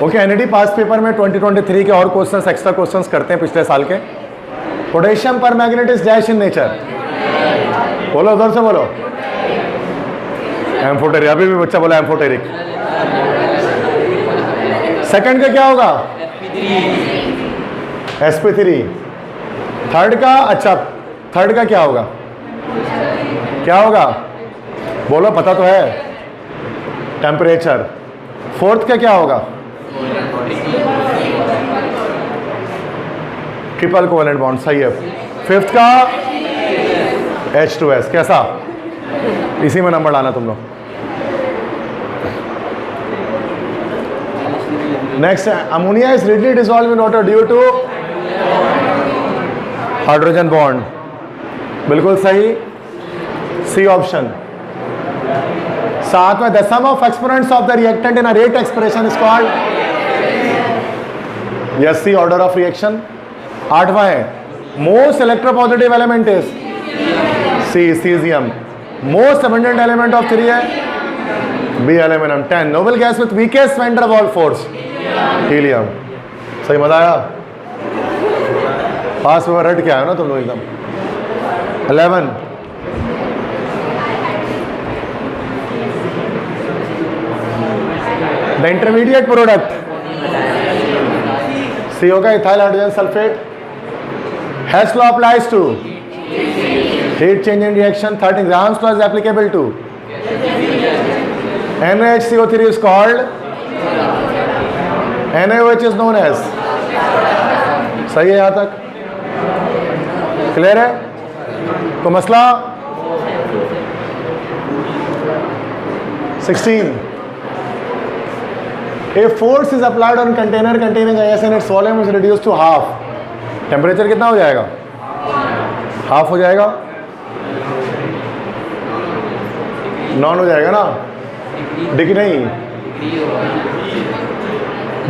Okay, NED पास paper में 2023 के और क्वेश्चंस, एक्स्ट्रा क्वेश्चंस करते हैं पिछले साल के। पोटेशियम पर magnet is dash in nature, बोलो उधर से बोलो। एम्फोटेरिक, अभी भी बच्चा बोला एम्फोटेरिक। सेकंड का क्या होगा? sp3। थर्ड का, अच्छा थर्ड का क्या होगा? क्या होगा बोलो, पता तो है, टेम्परेचर। फोर्थ का क्या होगा? ट्रिपल कोवेलेंट बॉन्ड, सही है। फिफ्थ का H2S, कैसा? इसी में नंबर लाना तुम लोग। Next, ammonia is readily dissolve in water due to hydrogen bond, बिल्कुल सही, सी ऑप्शन। सातवां, the sum of exponents of the reactant in a rate expression is called, yes C, order of reaction. आठवां है, most electropositive element is C, caesium. Most abundant element of 3 है B, aluminium. 10, noble gas with weakest van der Waals force, helium. सही, मजा आया? पास में रट के आया ना तुम लोग एकदम। 11, द इंटरमीडिएट प्रोडक्ट सी होगा, ethyl hydrogen sulphate. Hess law applies to heat change in reaction. 13, Graham's law is applicable to NaHCO3 is called NaOH is known as, सही है यहाँ तक? क्लियर है? तो मसला 16, a force is applied on container containing gas and its volume is reduced to half. Temperature कितना हो जाएगा? हाफ हो जाएगा, नॉन हो जाएगा ना, नहीं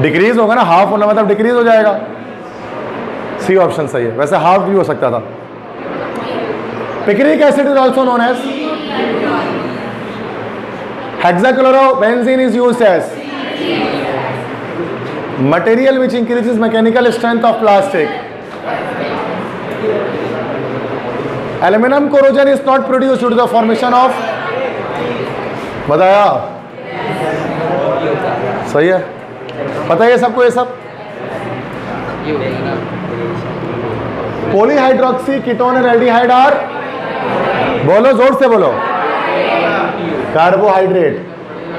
डिक्रीज होगा ना, हाफ होना मतलब डिक्रीज हो जाएगा। सी ऑप्शन सही है, वैसे हाफ भी हो सकता था। Picric acid is also known as hexachlorobenzene is used as material which increases mechanical strength of plastic. Aluminium corrosion is not produced due to the formation of, बताया? सही है, पता है सबको ये सब? Polyhydroxy ketone and aldehyde are, बोलो जोर से बोलो, carbohydrate.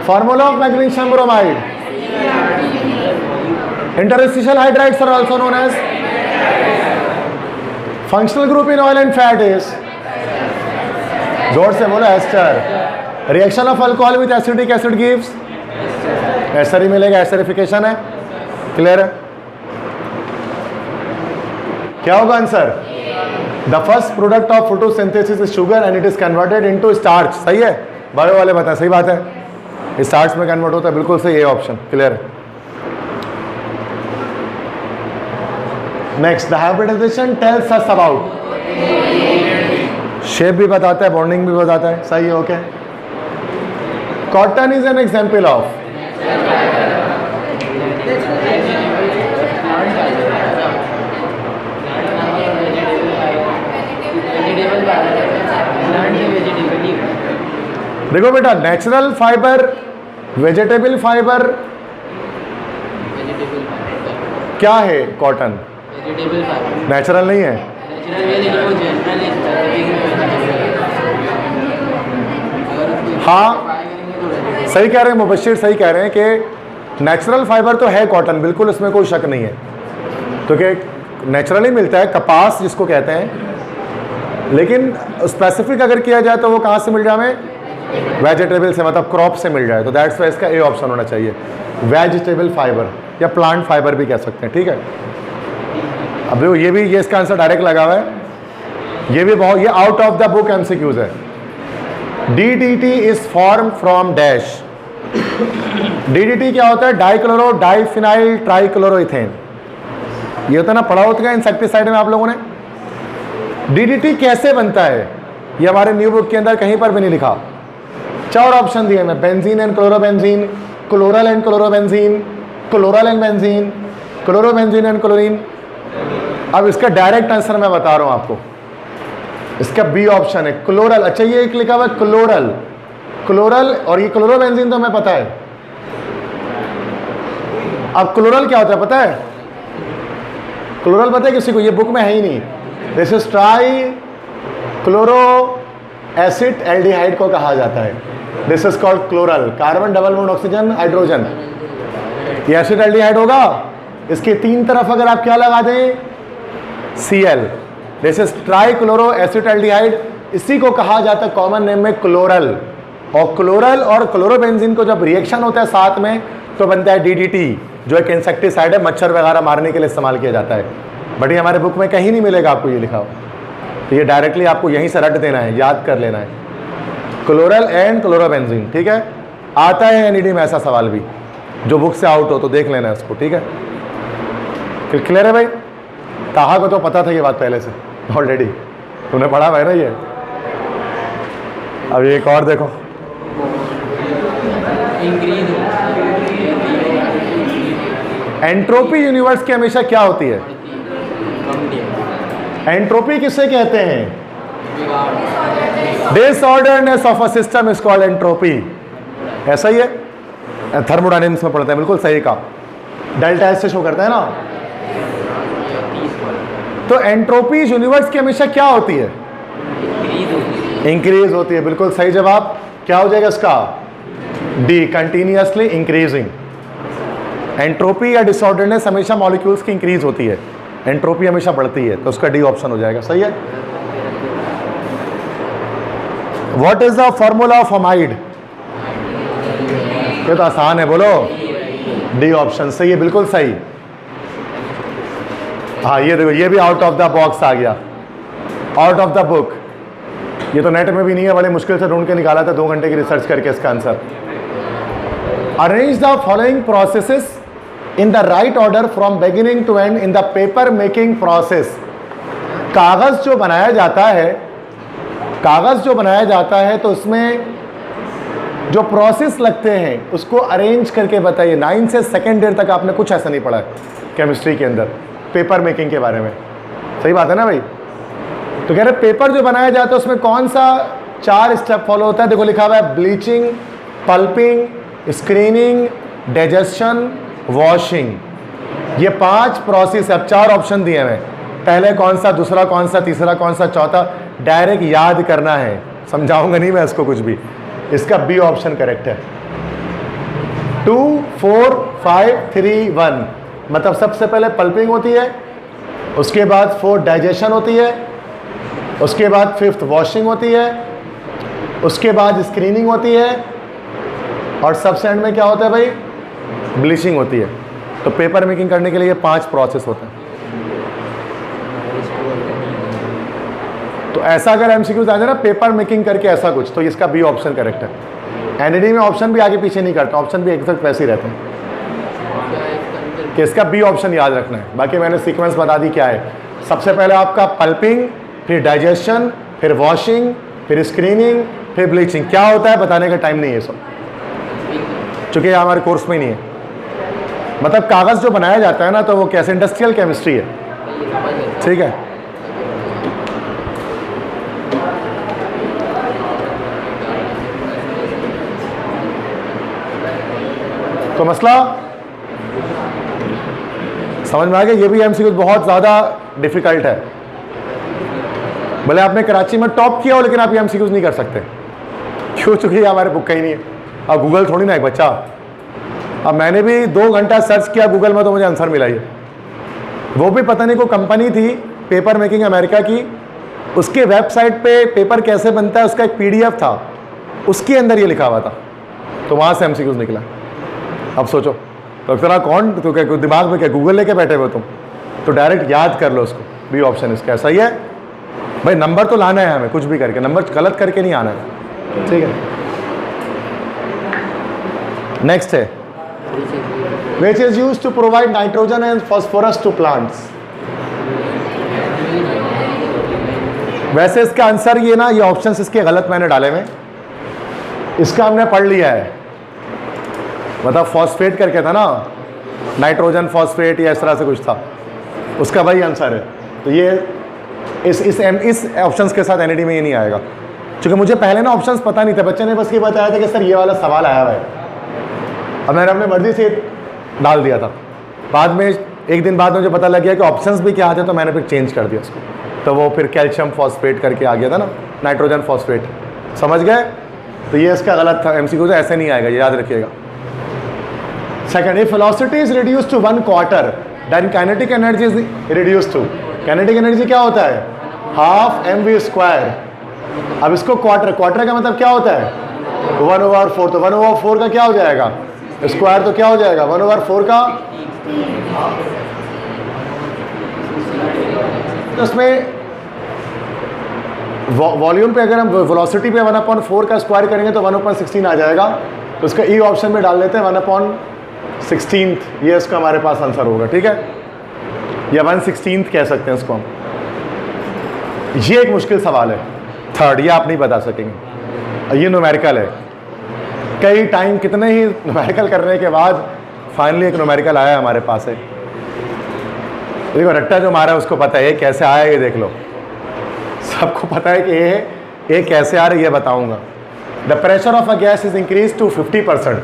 Formula of magnesium bromide, interstitial hydrides are also known as, functional group in oil and fat is, जोर से बोलो, ester. Reaction of alcohol with acidic acid gives, ester ही मिलेगा, esterification है। क्लियर है? क्या होगा answer? The first product of photosynthesis is sugar and it is converted into starch, सही है? बायो वाले बताएं, सही बात है, स्टार्च में कन्वर्ट होता है, बिल्कुल सही, ये ऑप्शन। क्लियर है? Next, the hybridisation tells us about, shape भी बताता है, बॉन्डिंग भी बताता है, सही है? Okay. Cotton is an example of, देखो बेटा, नेचुरल फाइबर, वेजिटेबल फाइबर, क्या है? कॉटन नेचुरल नहीं है। हाँ सही कह रहे हैं मुबश्शिर, सही कह रहे हैं कि नेचुरल फाइबर तो है कॉटन, बिल्कुल उसमें कोई शक नहीं है, तो कि नेचुरली मिलता है, कपास जिसको कहते हैं। लेकिन स्पेसिफिक अगर किया जाए तो वो कहाँ से मिल जाए हमें? वेजिटेबल से, मतलब क्रॉप से मिल जाए, तो दैट्स वाई इसका ए ऑप्शन होना चाहिए, वेजिटेबल फाइबर या प्लांट फाइबर भी कह सकते हैं। ठीक है, अब देखो ये भी, ये इसका आंसर डायरेक्ट लगा हुआ है, ये भी बहुत, ये out of the book MCQs है। DDT is form from dash. DDT क्या होता है? डाइक्लोरो डाइफिनाइल ट्राइक्लोरोइथेन, ये होता है ना, पढ़ा होता है इंसेक्टिसाइड में आप लोगों ने। DDT कैसे बनता है ये हमारे न्यू बुक के अंदर कहीं पर भी नहीं लिखा। 4 ऑप्शन दिए मैं, benzene and chlorobenzene, chloral and chlorobenzene, chloral and benzene, chlorobenzene and chlorine. अब इसका डायरेक्ट आंसर मैं बता रहा हूं आपको, इसका बी ऑप्शन है क्लोरल। अच्छा ये एक लिखा हुआ है क्लोरल, क्लोरल और ये क्लोरोबेंजीन तो हमें पता है। अब क्लोरल क्या होता है पता है? क्लोरल पता है किसी को? ये बुक में है ही नहीं। This is try chloro acid aldehyde को कहा जाता है। This is called chloral, carbon double bond oxygen hydrogen. ये एसिड एल्डिहाइड होगा, इसके तीन तरफ अगर आप क्या लगा दें, Cl, this is try chloro acid aldehyde. इसी को कहा जाता है कॉमन नेम में क्लोरल। और क्लोरल और क्लोरोबेंजीन को जब रिएक्शन होता है साथ में तो बनता है DDT, जो एक इंसेक्टिसाइड है, मच्छर वगैरह मारने के लिए इस्तेमाल किया जाता है। बट ये हमारे बुक में कहीं नहीं मिलेगा आपको ये लिखा हो, तो ये डायरेक्टली आपको यहीं से रट देना है, याद कर लेना है, क्लोरल एंड क्लोरोबेंजीन। ठीक है, आता है NED में ऐसा सवाल भी, जो बुक से आउट हो तो देख लेना है उसको। ठीक है, क्लियर है भाई? ताहा को तो पता था ये बात पहले से ऑलरेडी, तुमने पढ़ा है ना ये। अब एक और देखो, एंट्रोपी यूनिवर्स की हमेशा क्या होती है? एंट्रोपी किसे कहते हैं? Disorderness of a system is called entropy. ऐसा ही है, थर्मोडायनेमिक्स में पढ़ते हैं, बिल्कुल सही कहा, डेल्टा एस से शो करता है ना। तो एंट्रोपी यूनिवर्स की हमेशा क्या होती है? इंक्रीज होती है, बिल्कुल सही जवाब। क्या हो जाएगा इसका? D, continuously increasing. एंट्रोपी या डिसऑर्डरनेस हमेशा मॉलिक्यूल्स की इंक्रीज होती है, एंट्रोपी हमेशा बढ़ती है, तो उसका डी ऑप्शन हो जाएगा। सही है। What is the formula of amide? ये तो आसान है, बोलो। डी ऑप्शन सही है, बिल्कुल सही। हाँ ये देखो, ये भी आउट ऑफ द बॉक्स आ गया, आउट ऑफ द बुक। ये तो नेट में भी नहीं है, बड़े मुश्किल से ढूंढ के निकाला था 2 घंटे की रिसर्च करके इसका answer. Arrange the following processes in the right order from beginning to end in the paper making process. कागज जो बनाया जाता है, कागज जो बनाया जाता है तो उसमें जो प्रोसेस लगते हैं उसको अरेंज करके बताइए। 9 से सेकेंड ईयर तक आपने कुछ ऐसा नहीं पढ़ा है केमिस्ट्री के अंदर पेपर मेकिंग के बारे में। सही बात है ना भाई? तो कह रहे पेपर जो बनाया जाता है उसमें कौन सा 4 स्टेप फॉलो होता है? देखो लिखा हुआ है bleaching, pulping, screening, digestion, washing. ये 5 प्रोसेस। अब 4 ऑप्शन दिए हैं, पहले कौन सा, दूसरा कौन सा, तीसरा कौन सा, चौथा। डायरेक्ट याद करना है, समझाऊंगा नहीं मैं इसको कुछ भी। इसका बी ऑप्शन करेक्ट है। 2, 4, 5, 3, 1। मतलब सबसे पहले पल्पिंग होती है, उसके बाद 4 डाइजेशन होती है, उसके बाद 5th वॉशिंग होती है, उसके बाद स्क्रीनिंग होती है, और सबसे एंड में क्या होता है भाई? ब्लीचिंग होती है। तो पेपर मेकिंग करने के लिए ये 5 प्रोसेस होते हैं। तो ऐसा अगर एमसीक्यूज आ जाए ना पेपर मेकिंग करके ऐसा कुछ, तो इसका बी ऑप्शन करेक्ट है। एनईडी में ऑप्शन भी आगे पीछे नहीं करता, ऑप्शन भी एग्जैक्ट वैसे ही रहते हैं कि इसका बी ऑप्शन याद रखना है। बाकी मैंने सीक्वेंस बता दी क्या है। सबसे पहले आपका पल्पिंग, फिर डाइजेशन, फिर वॉशिंग, फिर स्क्रीनिंग, फिर ब्लीचिंग। क्या होता है बताने का टाइम नहीं है सब, चूंकि हमारे कोर्स में ही नहीं है। मतलब कागज जो बनाया जाता है ना, तो वो कैसे इंडस्ट्रियल केमिस्ट्री है। ठीक है, तो मसला समझ में आ गया। ये भी एमसीक्यू बहुत ज़्यादा डिफिकल्ट है। भले आपने कराची में टॉप किया हो, लेकिन आप ये एमसीक्यूज नहीं कर सकते। क्यों? चूंकि हमारे बुक का ही नहीं है। अब गूगल थोड़ी ना एक बच्चा। अब मैंने भी 2 घंटा सर्च किया गूगल में, तो मुझे आंसर मिला ही। वो भी पता नहीं, को कंपनी थी पेपर मेकिंग अमेरिका की, उसके वेबसाइट पे पेपर कैसे बनता है उसका एक PDF था, उसके अंदर ये लिखा हुआ था, तो वहाँ से एमसीक्यूज निकला। अब सोचो, तो तेरा कौन, तो क्या दिमाग में क्या गूगल लेके बैठे हुए तुम? तो डायरेक्ट याद कर लो उसको। बी ऑप्शन इसका सही है भाई। नंबर तो लाना है हमें, कुछ भी करके, नंबर गलत करके नहीं आना है। ठीक है, नेक्स्ट है which is used to provide nitrogen and phosphorus to plants। वैसे इसका आंसर ये ना, ये ऑप्शंस इसके गलत मैंने डाले में, इसका हमने पढ़ लिया है। मतलब फॉस्फेट करके था ना, नाइट्रोजन फॉस्फेट या इस तरह से कुछ था, उसका वही आंसर है। तो ये इस ऑप्शंस के साथ एनईडी में ये नहीं आएगा, क्योंकि मुझे पहले ना ऑप्शंस पता नहीं थे, बच्चे ने बस ये बताया था कि सर ये वाला सवाल आया हुआ है, अब मैंने अपने मर्जी से डाल दिया था। बाद में एक दिन बाद मुझे पता लग गया कि ऑप्शंस भी क्या आते, तो मैंने फिर चेंज कर दिया उसको, तो वो फिर कैल्शियम फॉस्फेट करके आ गया था ना, नाइट्रोजन फॉस्फेट, समझ गए। तो ये इसका गलत था, एमसीक्यू से ऐसे नहीं आएगा, ये याद रखिएगा। Second, if velocity is reduce to 1/4 then kinetic energy is reduce to, kinetic energy क्या होता है, हाफ mv²। अब इसको क्वार्टर का मतलब क्या होता है, 1/4, तो 1/4 का क्या हो जाएगा, स्क्वायर, तो क्या हो जाएगा 1/4 का। तो इसमें वॉल्यूम पे अगर हम वेलोसिटी पे 1/4 का स्क्वायर करेंगे तो 1/16 आ जाएगा, तो इसका ई ऑप्शन में डाल देते हैं 1/16, ये इसका हमारे पास आंसर होगा, ठीक है, या 1/16 कह सकते हैं इसको हम। ये एक मुश्किल सवाल है, थर्ड, ये आप नहीं बता सकेंगे, ये न्यूमेरिकल है। कई टाइम कितने ही न्यूमेरिकल करने के बाद फाइनली एक न्यूमेरिकल आया हमारे पास है। देखो रट्टा जो मारा है उसको पता है ये कैसे आया, ये देख लो, सबको पता है कि ये कैसे आ रहा है, ये बताऊंगा। The pressure of a gas is increase to 50%,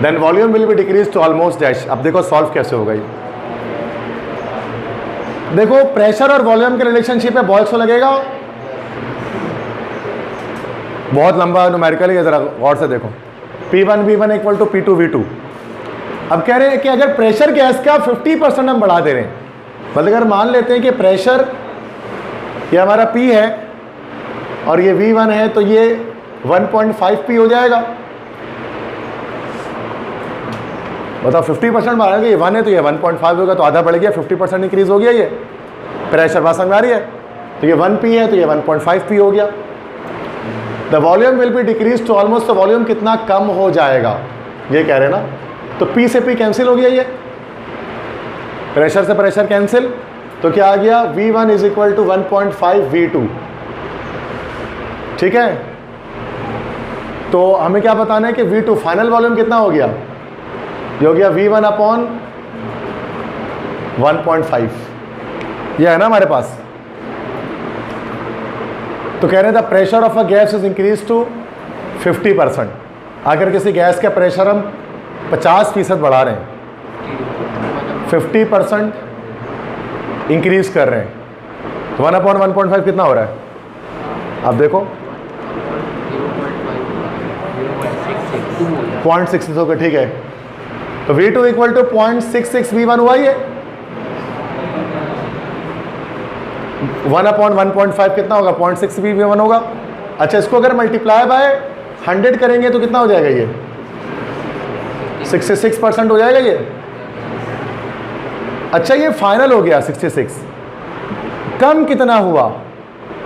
then volume will be decrease to almost dash. अब देखो सॉल्व कैसे होगा ये, देखो प्रेशर और वॉल्यूम के रिलेशनशिप है, बहुत सो लगेगा, बहुत लंबा न्यूमेरिकल है, जरा गौर से देखो। P1 V1 equal to P2 V2। अब कह रहे हैं कि अगर प्रेशर गैस का 50% हम बढ़ा दे रहे हैं, मतलब अगर मान लेते हैं कि प्रेशर ये हमारा P है और ये V1 है, तो ये 1.5 P हो जाएगा। बताओ 50% बढ़ाएंगे, ये 1 है तो ये 1.5 होगा, तो आधा बढ़ गया, 50% इंक्रीज हो गया, ये प्रेशर बात समझ आ रही है। तो ये 1 P है तो ये 1.5 P हो गया। The volume will be decrease to almost, तो वॉल्यूम कितना कम हो जाएगा, ये कह रहे हैं ना। तो P से P कैंसिल हो गया, ये प्रेशर से प्रेशर कैंसिल, तो क्या आ गया V1 is equal to 1.5 V2, ठीक है। तो हमें क्या बताना है कि V2 फाइनल वॉल्यूम कितना हो गया, ये हो गया V1 अपॉन 1.5, ये है ना हमारे पास। तो कह रहे हैं the pressure of a gas is increase to 50%। अगर किसी गैस का प्रेशर हम 50% बढ़ा रहे हैं, 50% इंक्रीज कर रहे हैं, तो 1/1.5 कितना हो रहा है, आप देखो 0.66 होगा, ठीक है। तो V2 इक्वल टू 0.66 V1 हुआ, ये 1/1.5 कितना होगा, 0.6 V1 होगा। अच्छा, इसको अगर मल्टीप्लाई बाय 100 करेंगे तो कितना हो जाएगा, ये 66% हो जाएगा ये। अच्छा, ये फाइनल हो गया 66, कम कितना हुआ,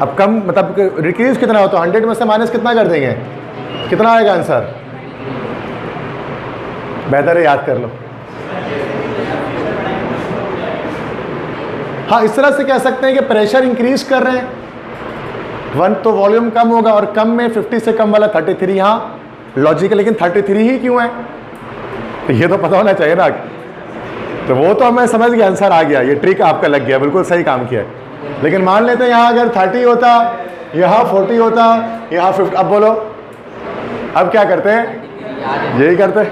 अब कम मतलब डिक्रीज कितना हो, तो 100 में से माइनस कितना कर देंगे, कितना आएगा आंसर, बेहतर है याद कर लो। हाँ, इस तरह से कह सकते हैं कि प्रेशर इंक्रीज कर रहे हैं 1, तो वॉल्यूम कम होगा, और कम में 50 से कम वाला 33, यहाँ लॉजिक है, लेकिन 33 ही क्यों है, तो ये तो पता होना चाहिए ना। तो वो तो मैं समझ गया, आंसर आ गया, ये ट्रिक आपका लग गया, बिल्कुल सही काम किया है। लेकिन मान लेते हैं यहाँ अगर 30 होता, यहाँ 40 होता, यहाँ 50, अब बोलो अब क्या करते हैं, यही करते हैं,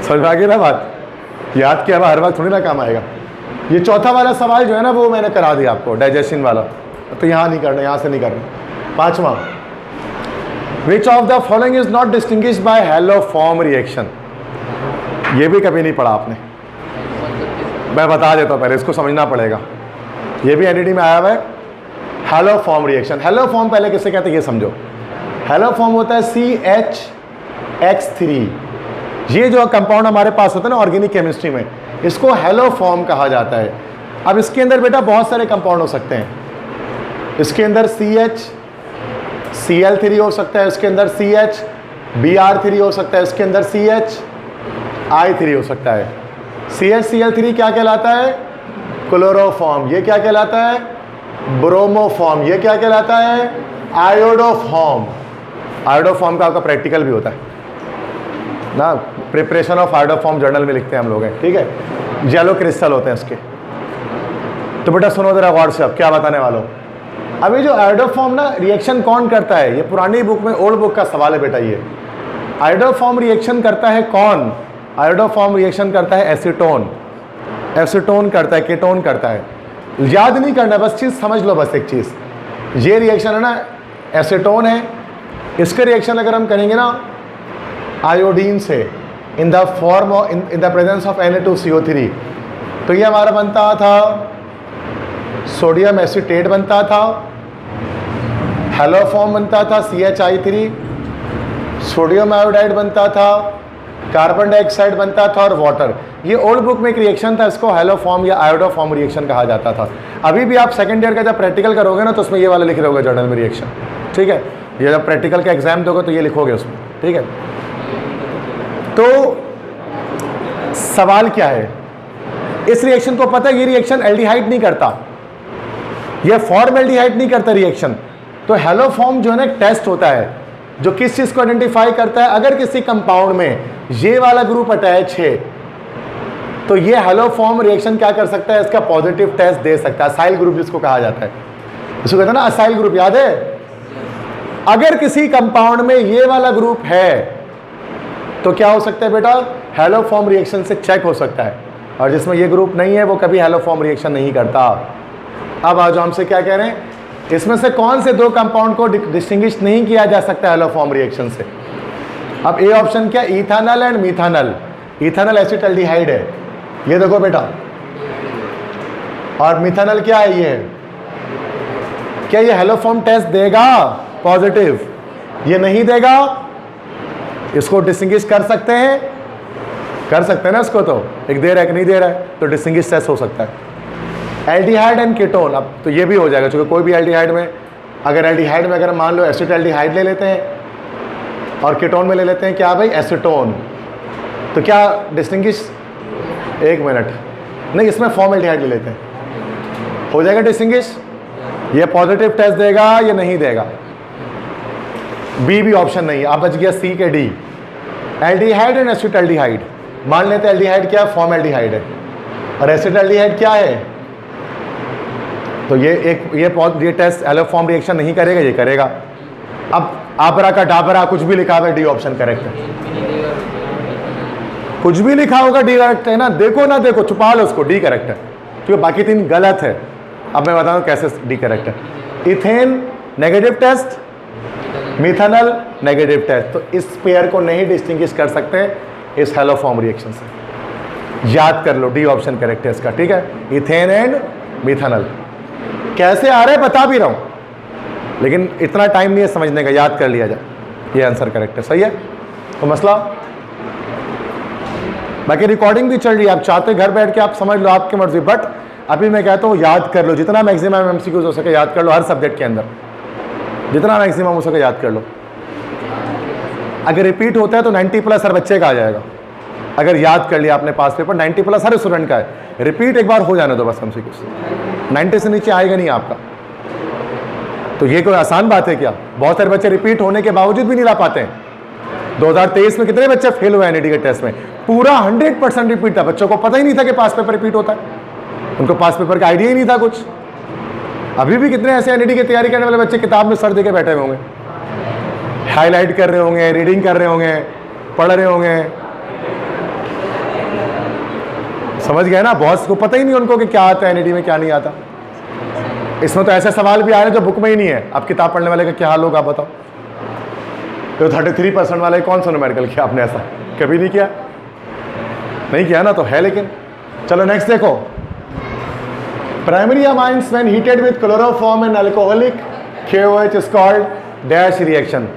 समझ आ गई ना बात, याद किया हर वक्त थोड़ी ना काम आएगा। ये चौथा वाला सवाल जो है ना, वो मैंने करा दिया आपको, डाइजेशन वाला, तो यहाँ नहीं करना, यहाँ से नहीं करना। पांचवा, विच of the following is not distinguished by hello form reaction, ये भी कभी नहीं पढ़ा आपने, मैं बता देता हूँ, पहले इसको समझना पड़ेगा। ये भी एनईडी में आया हुआ है, hello form reaction. Hello form पहले किसे कहते हैं ये समझो, हैलो फॉर्म होता है CHX3, ये जो कंपाउंड हमारे पास होता है ना ऑर्गेनिक केमिस्ट्री में, इसको हैलो फॉर्म कहा जाता है। अब इसके अंदर बेटा बहुत सारे कंपाउंड हो सकते हैं, इसके अंदर CHCl3 हो सकता है, इसके अंदर CHBr3 हो सकता है, इसके अंदर CHI3 हो सकता है। CHCl3 क्या कहलाता है, क्लोरोफॉर्म, ये क्या कहलाता है, ब्रोमोफॉर्म, ये क्या कहलाता है, आयोडोफॉर्म। आयोडोफॉर्म का आपका प्रैक्टिकल भी होता है, ना, प्रिपरेशन ऑफ आयोडोफॉर्म जर्नल में लिखते हैं हम लोग हैं, ठीक है। येलो क्रिस्टल होते हैं इसके। तो बेटा सुनो जरा गौर से, अब क्या बताने वाला हूँ। अभी जो आयोडोफॉर्म ना रिएक्शन कौन करता है, ये पुरानी बुक में, ओल्ड बुक का सवाल है बेटा। ये आयोडोफॉर्म रिएक्शन करता है कौन? आयोडोफॉर्म रिएक्शन करता है एसीटोन। एसीटोन करता है, कीटोन करता है। याद नहीं करना, बस चीज़ समझ लो, बस एक चीज़। ये रिएक्शन है ना, एसीटोन है। इसका रिएक्शन अगर हम करेंगे ना आयोडीन से in the form of in the presence of Na2CO3, तो ये हमारा बनता था सोडियम एसीटेट बनता था, हेलोफॉर्म बनता था CHI3, सोडियम आयोडाइड बनता था, कार्बन डाइऑक्साइड बनता था और वाटर। ये ओल्ड बुक में एक रिएक्शन था, इसको हेलोफॉर्म या आयोडोफॉर्म रिएक्शन कहा जाता था। अभी भी आप सेकंड ईयर का जब प्रैक्टिकल करोगे ना तो उसमें ये वाला लिख रहे होगा जर्नल में रिएक्शन, ठीक है। ये जब प्रैक्टिकल का एग्जाम दोगे तो ये लिखोगे उसमें, ठीक है। तो सवाल क्या है, इस रिएक्शन को पता है ये रिएक्शन एल्डिहाइड नहीं करता, ये फॉर्मल्डिहाइड नहीं करता रिएक्शन। तो हेलोफॉर्म जो है ना एक टेस्ट होता है जो किस चीज को आइडेंटिफाई करता है, अगर किसी कंपाउंड में ये वाला ग्रुप अटैच है तो ये हेलोफॉर्म रिएक्शन क्या कर सकता है, इसका पॉजिटिव टेस्ट दे सकता है। असाइल ग्रुप जिसको कहा जाता है, इसको कहते हैं ना असाइल ग्रुप, याद है। अगर किसी कंपाउंड में ये वाला ग्रुप है तो क्या हो सकता है बेटा, हेलोफॉर्म रिएक्शन से चेक हो सकता है। और जिसमें ये ग्रुप नहीं है वो कभी हेलोफॉर्म रिएक्शन नहीं करता। अब आज हमसे क्या कह रहे हैं, इसमें से कौन से दो कंपाउंड को डिस्टिंग्विश नहीं किया जा सकता हेलोफॉर्म रिएक्शन से। अब ए ऑप्शन क्या, ethanol and methanol. Ethanol acetaldehyde है, ये देखो बेटा, और मिथानल क्या है, ये क्या ये हेलोफॉर्म टेस्ट देगा पॉजिटिव? ये नहीं देगा। इसको डिस्टिंग्विश कर सकते हैं, कर सकते हैं ना इसको, तो एक दे रहा है कि नहीं दे रहा है, तो डिस्टिंग्विश टेस्ट हो सकता है। एल्डिहाइड एंड कीटोन, अब तो ये भी हो जाएगा, क्योंकि कोई भी एल्डिहाइड में, अगर एल्डिहाइड में अगर मान लो एसिटाल्डिहाइड ले लेते हैं और कीटोन में ले लेते हैं क्या भाई, एसीटोन, तो क्या डिस्टिंग्विश, एक मिनट, नहीं इसमें फॉर्मल्डिहाइड ले लेते हैं, हो जाएगा डिस्टिंग्विश। ये पॉजिटिव टेस्ट देगा, ये नहीं देगा। बी भी ऑप्शन नहीं है, अब बच गया सी के डी, एल्डिहाइड एंड एसिटाल्डिहाइड। मान लेते हैं एल्डिहाइड क्या, फॉर्मल्डिहाइड है, और एसिटाल्डिहाइड क्या है, तो ये टेस्ट हेलोफॉर्म रिएक्शन नहीं करेगा, ये करेगा। अब आबरा का डाबरा कुछ भी लिखा हुआ है, डी ऑप्शन करेक्ट है। कुछ भी लिखा होगा डी करेक्ट है ना, देखो ना देखो, छुपा लो उसको, डी करेक्ट है, क्योंकि बाकी तीन गलत है। अब मैं बताऊं कैसे डी करेक्ट है। Ethane negative test, methanal negative test, तो इस पेयर को नहीं डिस्टिंग्विश कर सकते इस हेलोफॉर्म रिएक्शन से। याद कर लो, डी ऑप्शन करेक्ट है इसका, ठीक है। इथेन एंड मिथानल कैसे आ रहे बता भी रहा हूं, लेकिन इतना टाइम नहीं है समझने का, याद कर लिया जाए, ये आंसर करेक्ट है, सही है। तो मसला, बाकी रिकॉर्डिंग भी चल रही है, आप चाहते घर बैठ के आप समझ लो, आपकी मर्जी, बट अभी मैं कहता हूँ याद कर लो, जितना मैक्सिमम MCQs हो सके याद कर लो, हर सब्जेक्ट के अंदर जितना मैक्सिमम हो सके याद कर लो। अगर रिपीट होता है तो 90+ हर बच्चे का आ जाएगा। अगर याद कर लिया आपने पास पेपर, 90+ हर स्टूडेंट का है। रिपीट एक बार हो जाने दो बस, MCQs 90 से नीचे आएगा नहीं आपका। तो ये कोई आसान बात है क्या? बहुत सारे बच्चे रिपीट होने के बावजूद भी नहीं ला पाते हैं। 2023 में कितने बच्चे फेल हुए NET के टेस्ट में? पूरा 100% रिपीट था, बच्चों को पता ही नहीं था कि पास पेपर रिपीट होता है, उनको पास पेपर का आइडिया ही नहीं था कुछ। अभी भी कितने ऐसे NET की तैयारी करने वाले बच्चे किताब में सर दे के बैठे हुए होंगे, हाईलाइट कर रहे होंगे, रीडिंग कर रहे होंगे, पढ़ रहे होंगे, समझ गए ना। बहुत को पता ही नहीं उनको कि क्या आता है NET में, क्या नहीं आता। इसमें तो ऐसे सवाल भी आ रहे हैं जो बुक में ही नहीं है। अब किताब पढ़ने वाले का क्या हाल होगा आप बताओ। तो 33% वाले कौन सा न्यूमेरिकल किया आपने? ऐसा कभी नहीं किया, नहीं किया ना, तो है। लेकिन चलो नेक्स्ट देखो, primary amines when heated with chloroform and alcoholic KOH is called dash reaction.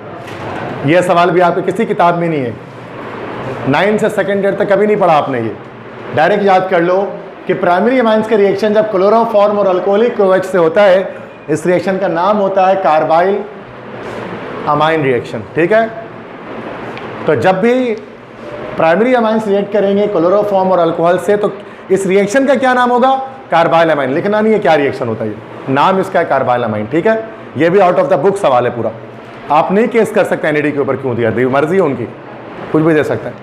यह सवाल भी आपके किसी किताब में नहीं है, 9 से सेकेंड ईयर तक कभी नहीं पढ़ा आपने। ये डायरेक्ट याद कर लो कि प्राइमरी अमाइंस का रिएक्शन जब क्लोरोफॉर्म और अल्कोहलिक KOH से होता है, इस रिएक्शन का नाम होता है कार्बाइल अमाइन रिएक्शन, ठीक है। तो जब भी प्राइमरी अमाइंस रिएक्ट करेंगे क्लोरोफॉर्म और अल्कोहल से, तो इस रिएक्शन का क्या नाम होगा? Carbyl amine. लिखना नहीं है क्या रिएक्शन होता है, ये नाम इसका है कार्बाइल अमाइन, ठीक है। ये भी आउट ऑफ द बुक सवाल है पूरा, आप नहीं केस कर सकते NET के ऊपर, क्यों दिया, मर्जी है उनकी, कुछ भी दे सकते हैं।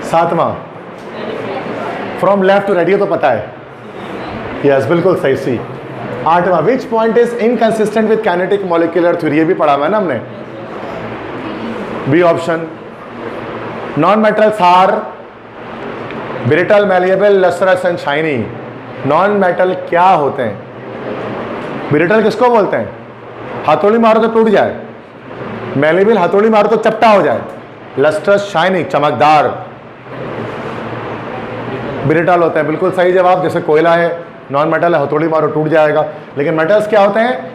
7वां फ्रॉम लेफ्ट टू राइट, ये तो पता है, यस बिल्कुल सही सी। 8वां which point is inconsistent with kinetic molecular theory, ये भी पढ़ा हुआ है ना हमने। B option non metals are brittle, malleable, lustrous and shiny. Non metal क्या होते हैं? ब्रिटल किसको बोलते हैं? हथौड़ी मारो तो टूट जाए, मैलिएबल हथौड़ी मारो तो चपटा हो जाए, लस्ट्रस शाइनिंग चमकदार ब्रिटल होते हैं। बिल्कुल सही जवाब, जैसे कोयला है नॉन मेटल है, हथौड़ी मारो टूट जाएगा। लेकिन मेटल्स क्या होते हैं?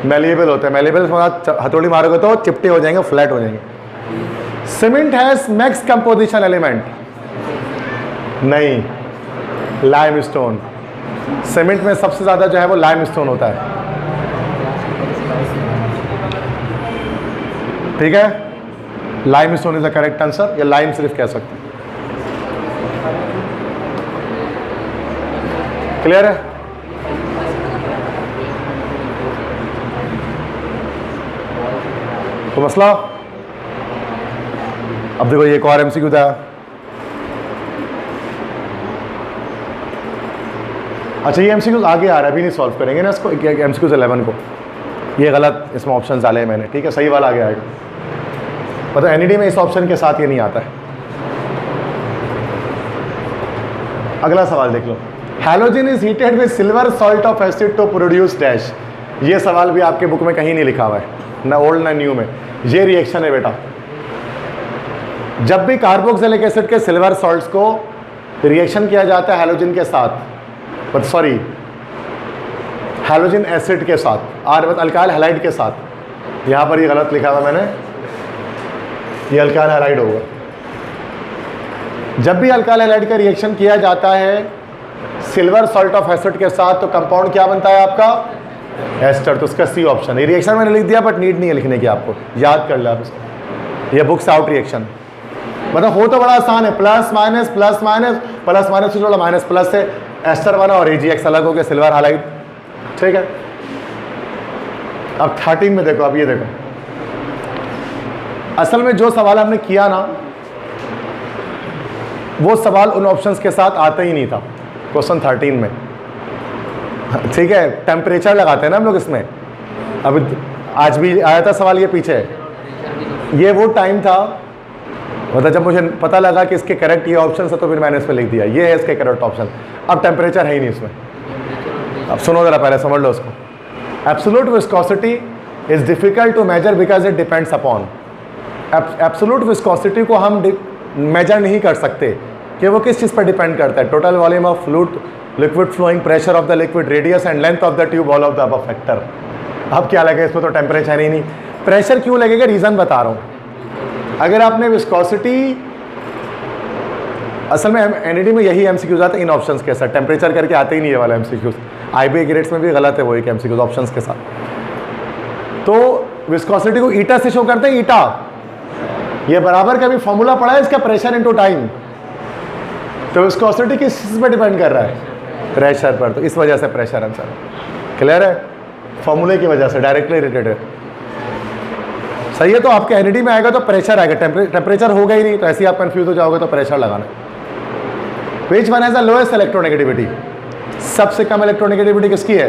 मैलिएबल होते हैं, मैलिएबल हथौड़ी मारोगे तो चिपटे हो जाएंगे, फ्लैट हो जाएंगे। Cement has max composition element, नहीं, लाइमस्टोन। सीमेंट में सबसे ज्यादा जो है वो लाइमस्टोन होता है, ठीक है। Limestone is the correct answer, या लाइम सिर्फ कह सकते हैं। क्लियर है? तो मसला अब देखो, ये एक और एमसीक्यू था। अच्छा, ये एमसीक्यू आगे आ रहा है, अभी नहीं सॉल्व करेंगे ना इसको। एमसीक्यू 11 को, ये गलत इसमें ऑप्शन डाले हैं मैंने, ठीक है, सही वाला आगे आएगा। पता एनईडी में इस ऑप्शन के साथ ये नहीं आता है। अगला सवाल देख लो। Halogen is heated with silver salt of acid to produce dash. ये सवाल भी आपके बुक में कहीं नहीं लिखा हुआ है, ना ओल्ड ना न्यू में। ये रिएक्शन है बेटा, जब भी कार्बोक्सिलिक एसिड के सिल्वर सॉल्ट्स को रिएक्शन किया जाता है हैलोजन के साथ, सॉरी हैलोजन एसिड के साथ, अल्काइल हैलाइड के साथ। यहाँ पर ये गलत लिखा हुआ मैंने, ये अल्काइल हैलाइड होगा। जब भी अल्काइल हैलाइड का रिएक्शन किया जाता है सिल्वर सॉल्ट ऑफ एसिड के साथ, तो कंपाउंड क्या बनता है आपका? एस्टर। तो उसका सी ऑप्शन। ये रिएक्शन मैंने लिख दिया, बट नीड नहीं है लिखने की, आपको याद कर लो आप इसको। ये बुक से आउट रिएक्शन, मतलब हो तो बड़ा आसान है, plus minus plus minus plus minus से जोड़ा, माइनस प्लस से एस्टर बना और AgX अलग हो गया, सिल्वर हैलाइड, ठीक है। अब 13 में देखो, अब ये देखो, असल में जो सवाल हमने किया ना, वो सवाल उन ऑप्शंस के साथ आता ही नहीं था क्वेश्चन 13 में, ठीक है। टेम्परेचर लगाते हैं ना हम लोग इसमें। अब आज भी आया था सवाल, ये पीछे, ये वो टाइम था, मतलब जब मुझे पता लगा कि इसके करेक्ट ये ऑप्शन है, तो फिर मैंने इस पर लिख दिया ये है इसके करेक्ट ऑप्शन। अब टेम्परेचर है ही नहीं इसमें। अब सुनो जरा, पहले समझ लो इसको। Absolute viscosity is difficult to measure because it depends upon. Absolute viscosity को हम मेजर नहीं कर सकते कि वो किस चीज़ पर डिपेंड करता है। Total volume of fluid, liquid flowing, pressure of the liquid, radius and length of the tube, all of the above factor. अब क्या लगे इसमें? तो टेम्परेचर ही नहीं। प्रेशर क्यों लगेगा? रीज़न बता रहा हूँ। अगर आपने विस्कोसिटी, असल में एनईडी में यही एमसीक्यूज आते हैं इन ऑप्शंस के साथ, टेम्परेचर करके आते ही नहीं है वाला एमसीक्यूज। IBA ग्रेड्स में भी गलत है वो एक एमसीक्यूज ऑप्शंस के साथ। तो विस्कोसिटी को ईटा से शो करते हैं, ईटा। ये बराबर का भी फॉर्मूला पड़ा है इसका, प्रेशर इनटू टाइम। तो विस्कोसिटी किस चीज़ पर डिपेंड कर रहा है? प्रेशर पर। तो इस वजह से प्रेशर आंसर। क्लियर है? फॉर्मूले की वजह से डायरेक्टली रिलेटेड सही है। तो आपके एनईडी में आएगा तो प्रेशर आएगा, टेम्परेचर होगा ही नहीं, तो ऐसे ही आप कंफ्यूज हो जाओगे, तो प्रेशर लगाना। Which one has the lowest electronegativity? सबसे कम इलेक्ट्रोनेगेटिविटी किसकी है?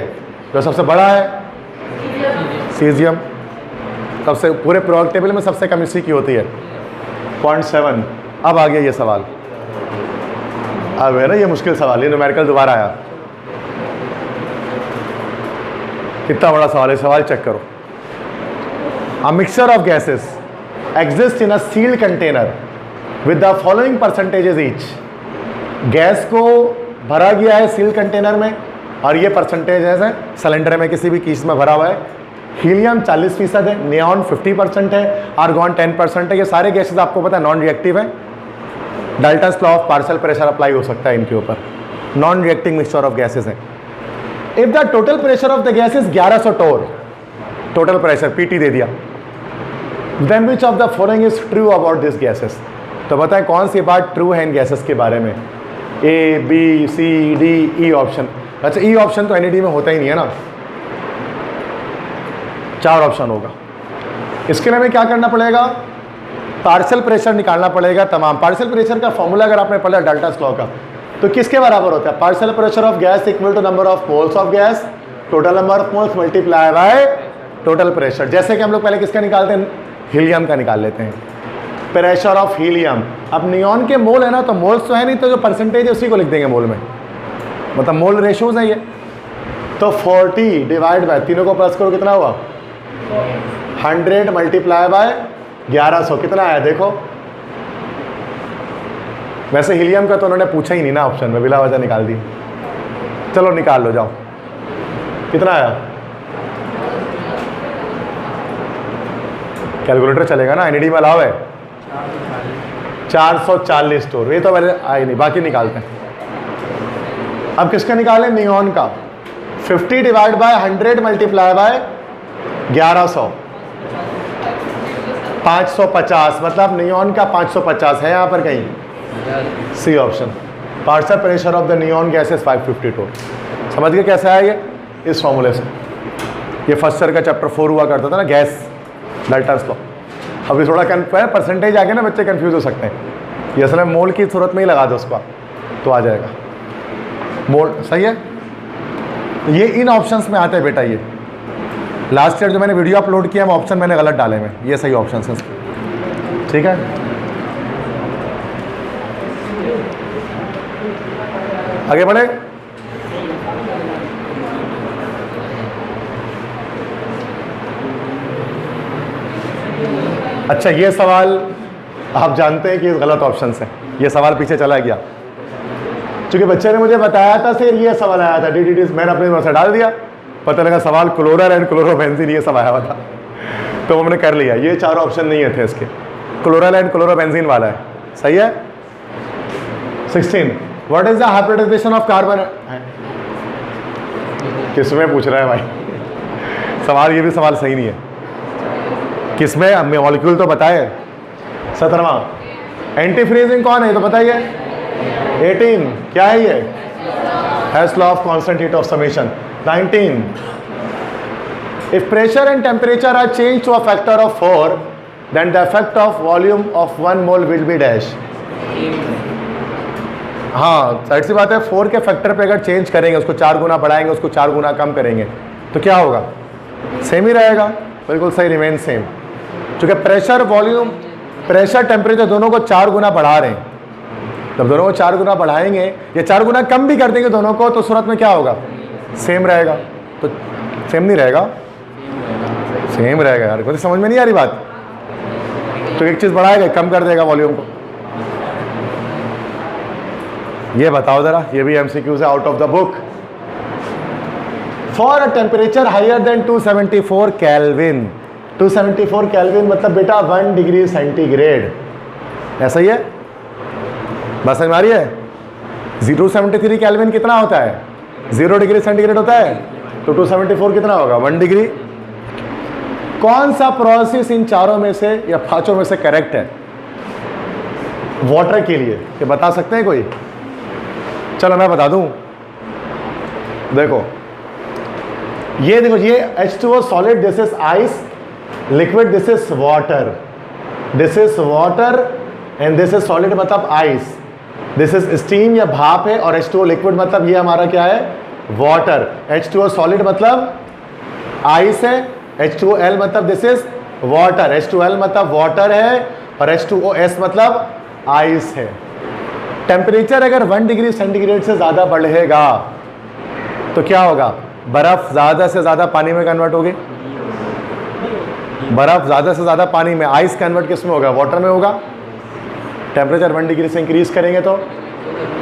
जो सबसे बड़ा है, सीजियम। सबसे पूरे प्रोडक्ट टेबल में सबसे कम इसी की होती है, 0.7। अब आ गया ये सवाल, अब है ना ये मुश्किल सवाल, ये न्यूमेरिकल दोबारा आया। कितना बड़ा सवाल है, सवाल चेक करो। A mixture of gases exists in a sealed container with the following percentages each. Gas को भरा गया है सील कंटेनर में, और ये परसेंटेज है सिलेंडर में किसी भी कीस में भरा हुआ है। हीलियम 40% है, नियॉन 50% है, आर्गॉन 10% है। ये सारे गैसेस आपको पता है नॉन रिएक्टिव है। Dalton's law of partial pressure apply हो सकता है इनके ऊपर। Non reacting mixture of gases है। If the total pressure of the gas is 1100 torr, total pressure PT दे दिया, then which of the following is true about these gases? तो बताएं कौन सी बात ट्रू है इन गैसेस के बारे में? A, B, C, D, E option. अच्छा, E ऑप्शन तो एनईडी में होता ही नहीं है ना, 4 ऑप्शन होगा। इसके लिए हमें क्या करना पड़ेगा? पार्शियल प्रेशर निकालना पड़ेगा तमाम। पार्शियल प्रेशर का फॉर्मूला अगर आपने पढ़ा डाल्टन्स लॉ का, तो किसके बराबर होता है? Partial pressure of gas equal to number of moles of gas, total number of moles multiply by total pressure. जैसे कि हम लोग पहले किसका निकालते हैं? हीलियम का निकाल लेते हैं, प्रेशर ऑफ हीलियम। अब नियॉन के मोल है ना, तो मोल्स तो है नहीं, तो जो परसेंटेज है उसी को लिख देंगे मोल में, मतलब मोल रेशोज है ये। तो 40 डिवाइड बाय, तीनों को प्लस करो, कितना हुआ? 100 मल्टीप्लाई बाय 1100, कितना आया देखो। वैसे हीलियम का तो उन्होंने पूछा ही नहीं ना ऑप्शन में, बिला वजह निकाल दी। चलो निकाल लो, जाओ, कितना आया? कैलकुलेटर चलेगा ना, एनईडी में अलाउ है 440 टोर, ये तो मैंने आई नहीं, बाकी निकालते हैं। अब किसका निकालें? नियॉन का। 50 डिवाइड बाय 100 मल्टीप्लाई बाय 1100, 550, मतलब नियॉन का 550 है यहाँ पर कहीं, C option. Partial pressure of the neon gases 550 torr. समझ गए कैसे आया ये? इस फॉर्मूले से। ये फर्स्ट ईयर का चैप्टर 4 हुआ करता था ना, गैस डाल्टन्स लॉ। अभी थोड़ा परसेंटेज आ गया ना, बच्चे कंफ्यूज हो सकते हैं। ये असल में मोल की सूरत में ही लगा दो उसको, तो आ जाएगा मोल। सही है, ये इन ऑप्शंस में आते हैं बेटा। ये लास्ट ईयर जो मैंने वीडियो अपलोड किया, मैं ऑप्शन मैंने गलत डाले में, ये सही ऑप्शन है, ठीक है। आगे बढ़े। अच्छा, ये सवाल आप जानते हैं कि गलत ऑप्शन है, ये सवाल पीछे चला गया क्योंकि बच्चे ने मुझे बताया था सर ये सवाल आया था DDT, मैंने अपने में से डाल दिया, पता लगा सवाल क्लोरल एंड क्लोरोबेंजीन ये सब आया हुआ था, तो हमने कर लिया। ये चारों ऑप्शन नहीं थे इसके, क्लोरल एंड क्लोरोबेंजीन वाला है। सही है। 16 what is the hybridisation of carbon? किसमें पूछ रहा है भाई सवाल? ये भी सवाल सही नहीं है। किसमें? हमें मॉलिक्यूल तो बताए। 17वां एंटी फ्रीजिंग कौन है तो बताइए। 18 क्या है ये? Hess's law of constant heat ऑफ समेशन। 19 if pressure and temperature are change to a factor of 4 then the effect of volume of 1 mole will be dash. हाँ, साइड सी बात है। 4 के फैक्टर पे अगर चेंज करेंगे, उसको 4 गुना बढ़ाएंगे, उसको 4 गुना कम करेंगे, तो क्या होगा? सेम ही रहेगा। बिल्कुल सही, रिमेन सेम। क्योंकि प्रेशर वॉल्यूम, प्रेशर टेम्परेचर दोनों को 4 गुना बढ़ा रहे हैं, जब दोनों को 4 गुना बढ़ाएंगे या 4 गुना कम भी कर देंगे दोनों को, तो सूरत में क्या होगा? सेम रहेगा। तो सेम नहीं रहेगा, सेम रहेगा यार, मुझे समझ में नहीं आ रही बात। तो एक चीज़ बढ़ाएगा, कम कर देगा वॉल्यूम को। ये बताओ जरा, ये भी MCQ है out of the book. For a temperature higher than 274 kelvin, 274 kelvin मतलब बेटा 1 डिग्री सेंटीग्रेड, ऐसा ही है? बस समझ में आ रही है? 273 केल्विन कितना होता है? 0 डिग्री सेंटीग्रेड होता है, तो 274 कितना होगा? 1 डिग्री। कौन सा प्रोसेस इन चारों में से या 5 में से करेक्ट है वाटर के लिए? ये बता सकते हैं कोई? चलो मैं बता दूं। देखो ये H2O solid, this is ice, liquid this is water, this is water and this is solid मतलब आइस, दिस इज स्टीम या भाप है, और H2O लिक्विड मतलब ये हमारा क्या है? वाटर। H2O सॉलिड मतलब आइस है, H2OL मतलब दिस इज वाटर, H2L मतलब वाटर है, और H2OS मतलब आइस है। टेम्परेचर अगर 1 डिग्री सेंटीग्रेड से ज़्यादा बढ़ेगा तो क्या होगा? बर्फ़ ज़्यादा से ज़्यादा पानी में कन्वर्ट होगी, बर्फ़ ज़्यादा से ज़्यादा पानी में, आइस कन्वर्ट किस में होगा? वाटर में होगा। टेम्परेचर 1 डिग्री से इंक्रीज करेंगे तो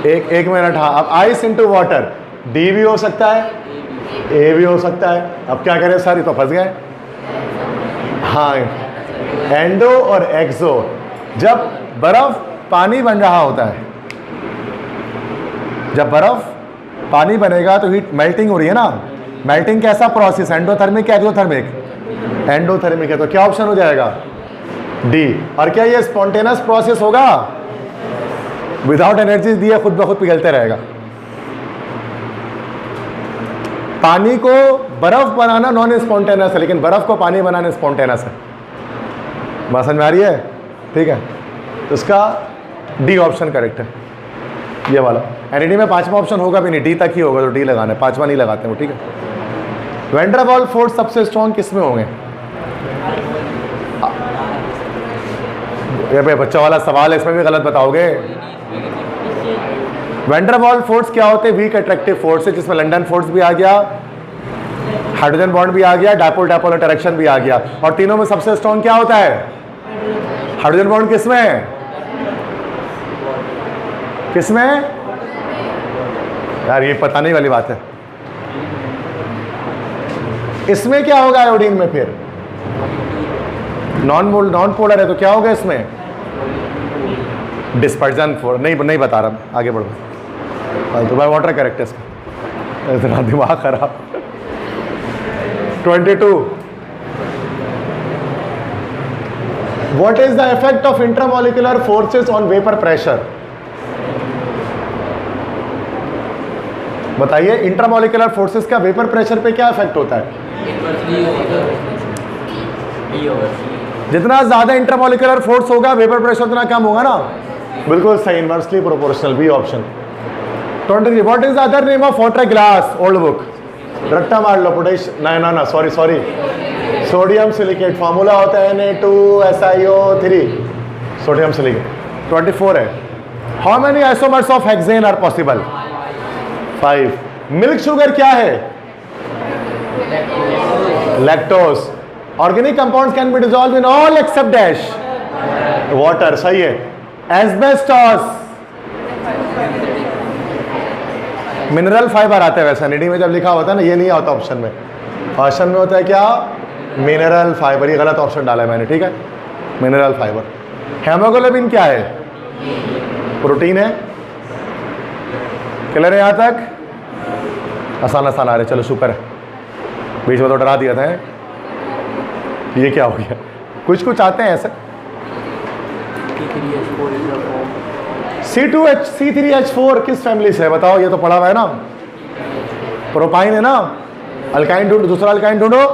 एक मिनट। हाँ, अब आइस इंटू वाटर, D भी हो सकता है, A भी हो सकता है। अब क्या करें सर, ये तो फंस गए। हाँ, एंडो और एक्सो, जब बर्फ़ पानी बन रहा होता है, जब बर्फ़ पानी बनेगा तो हीट मेल्टिंग हो रही है ना। मेल्टिंग कैसा प्रोसेस? एंडोथर्मिक या एक्सोथर्मिक? एंडोथर्मिक है, तो क्या ऑप्शन हो जाएगा? डी। और क्या ये स्पॉन्टेनियस प्रोसेस होगा? विदाउट एनर्जी दिए खुद ब खुद पिघलते रहेगा। पानी को बर्फ बनाना नॉन स्पॉन्टेनियस है, लेकिन बर्फ को पानी बनाना स्पॉन्टेनियस है। बात समझ में आ रही है? ठीक है, तो इसका डी ऑप्शन करेक्ट है, ये वाला। एनईडी में पांचवा ऑप्शन होगा भी नहीं, डी तक ही होगा, तो डी लगाना है, पांचवा नहीं लगाते वो, ठीक है। वैन डर वाल्स फोर्स सबसे स्ट्रॉन्ग किस में होंगे? ये भाई बच्चा वाला सवाल है, इसमें भी गलत बताओगे। वैन डर वाल्स फोर्स क्या होते हैं? वीक अट्रैक्टिव फोर्स है, जिसमें लंडन फोर्स भी आ गया, हाइड्रोजन बॉन्ड भी आ गया, डायपोल डायपोल इंटरेक्शन भी आ गया। और तीनों में सबसे स्ट्रॉन्ग क्या होता है? Hydrogen bond. किसमें? किसमें यार, ये पता नहीं वाली बात है। इसमें क्या होगा आयोडीन में? फिर नॉन पोलर है तो क्या होगा इसमें? Dispersion force. नहीं बता रहा, आगे बढ़ो। तो भाई वाटर करेक्ट है इसका, इतना दिमाग खराब। 22 what is the effect of intramolecular forces on vapour pressure? बताइए, इंट्रामोलिकुलर फोर्सेस का वेपर प्रेशर पे क्या इफेक्ट होता है? जितना ज्यादा इंट्रामोलिकुलर फोर्स होगा वेपर प्रेशर उतना कम होगा ना। बिल्कुल सही, inversely proportional, B option. 23 what is the other name of water glass? Old book, रट्टा मार लो। पोटेश ना सॉरी सोडियम सिलिकेट, फार्मूला होता है Na2SiO3, सोडियम सिलिकेट। 24 है how many isomers of hexane are possible? 5। Milk sugar क्या है? Lactose. Organic compounds can be dissolve in all except dash water, सही है। एस्बेस्टॉस मिनरल फाइबर आता है वैसे, एनईडी में जब लिखा होता है ना, ये नहीं आता ऑप्शन में। ऑप्शन में होता है क्या? Mineral fibre. ये गलत ऑप्शन डाला है मैंने, ठीक है, मिनरल फाइबर। हेमोग्लोबिन क्या है? प्रोटीन है। क्लियर है? यहां तक आसान आ रहे, चलो शुक्र है, बीच में तो डरा दिया था। ये क्या हो गया? कुछ आते हैं ऐसे। C2H3H4 किस फैमिली से है बताओ? ये तो पढ़ा हुआ है ना, प्रोपाइन है ना। अल्काइन ढूंढो, दूसरा अल्काइन ढूंढो।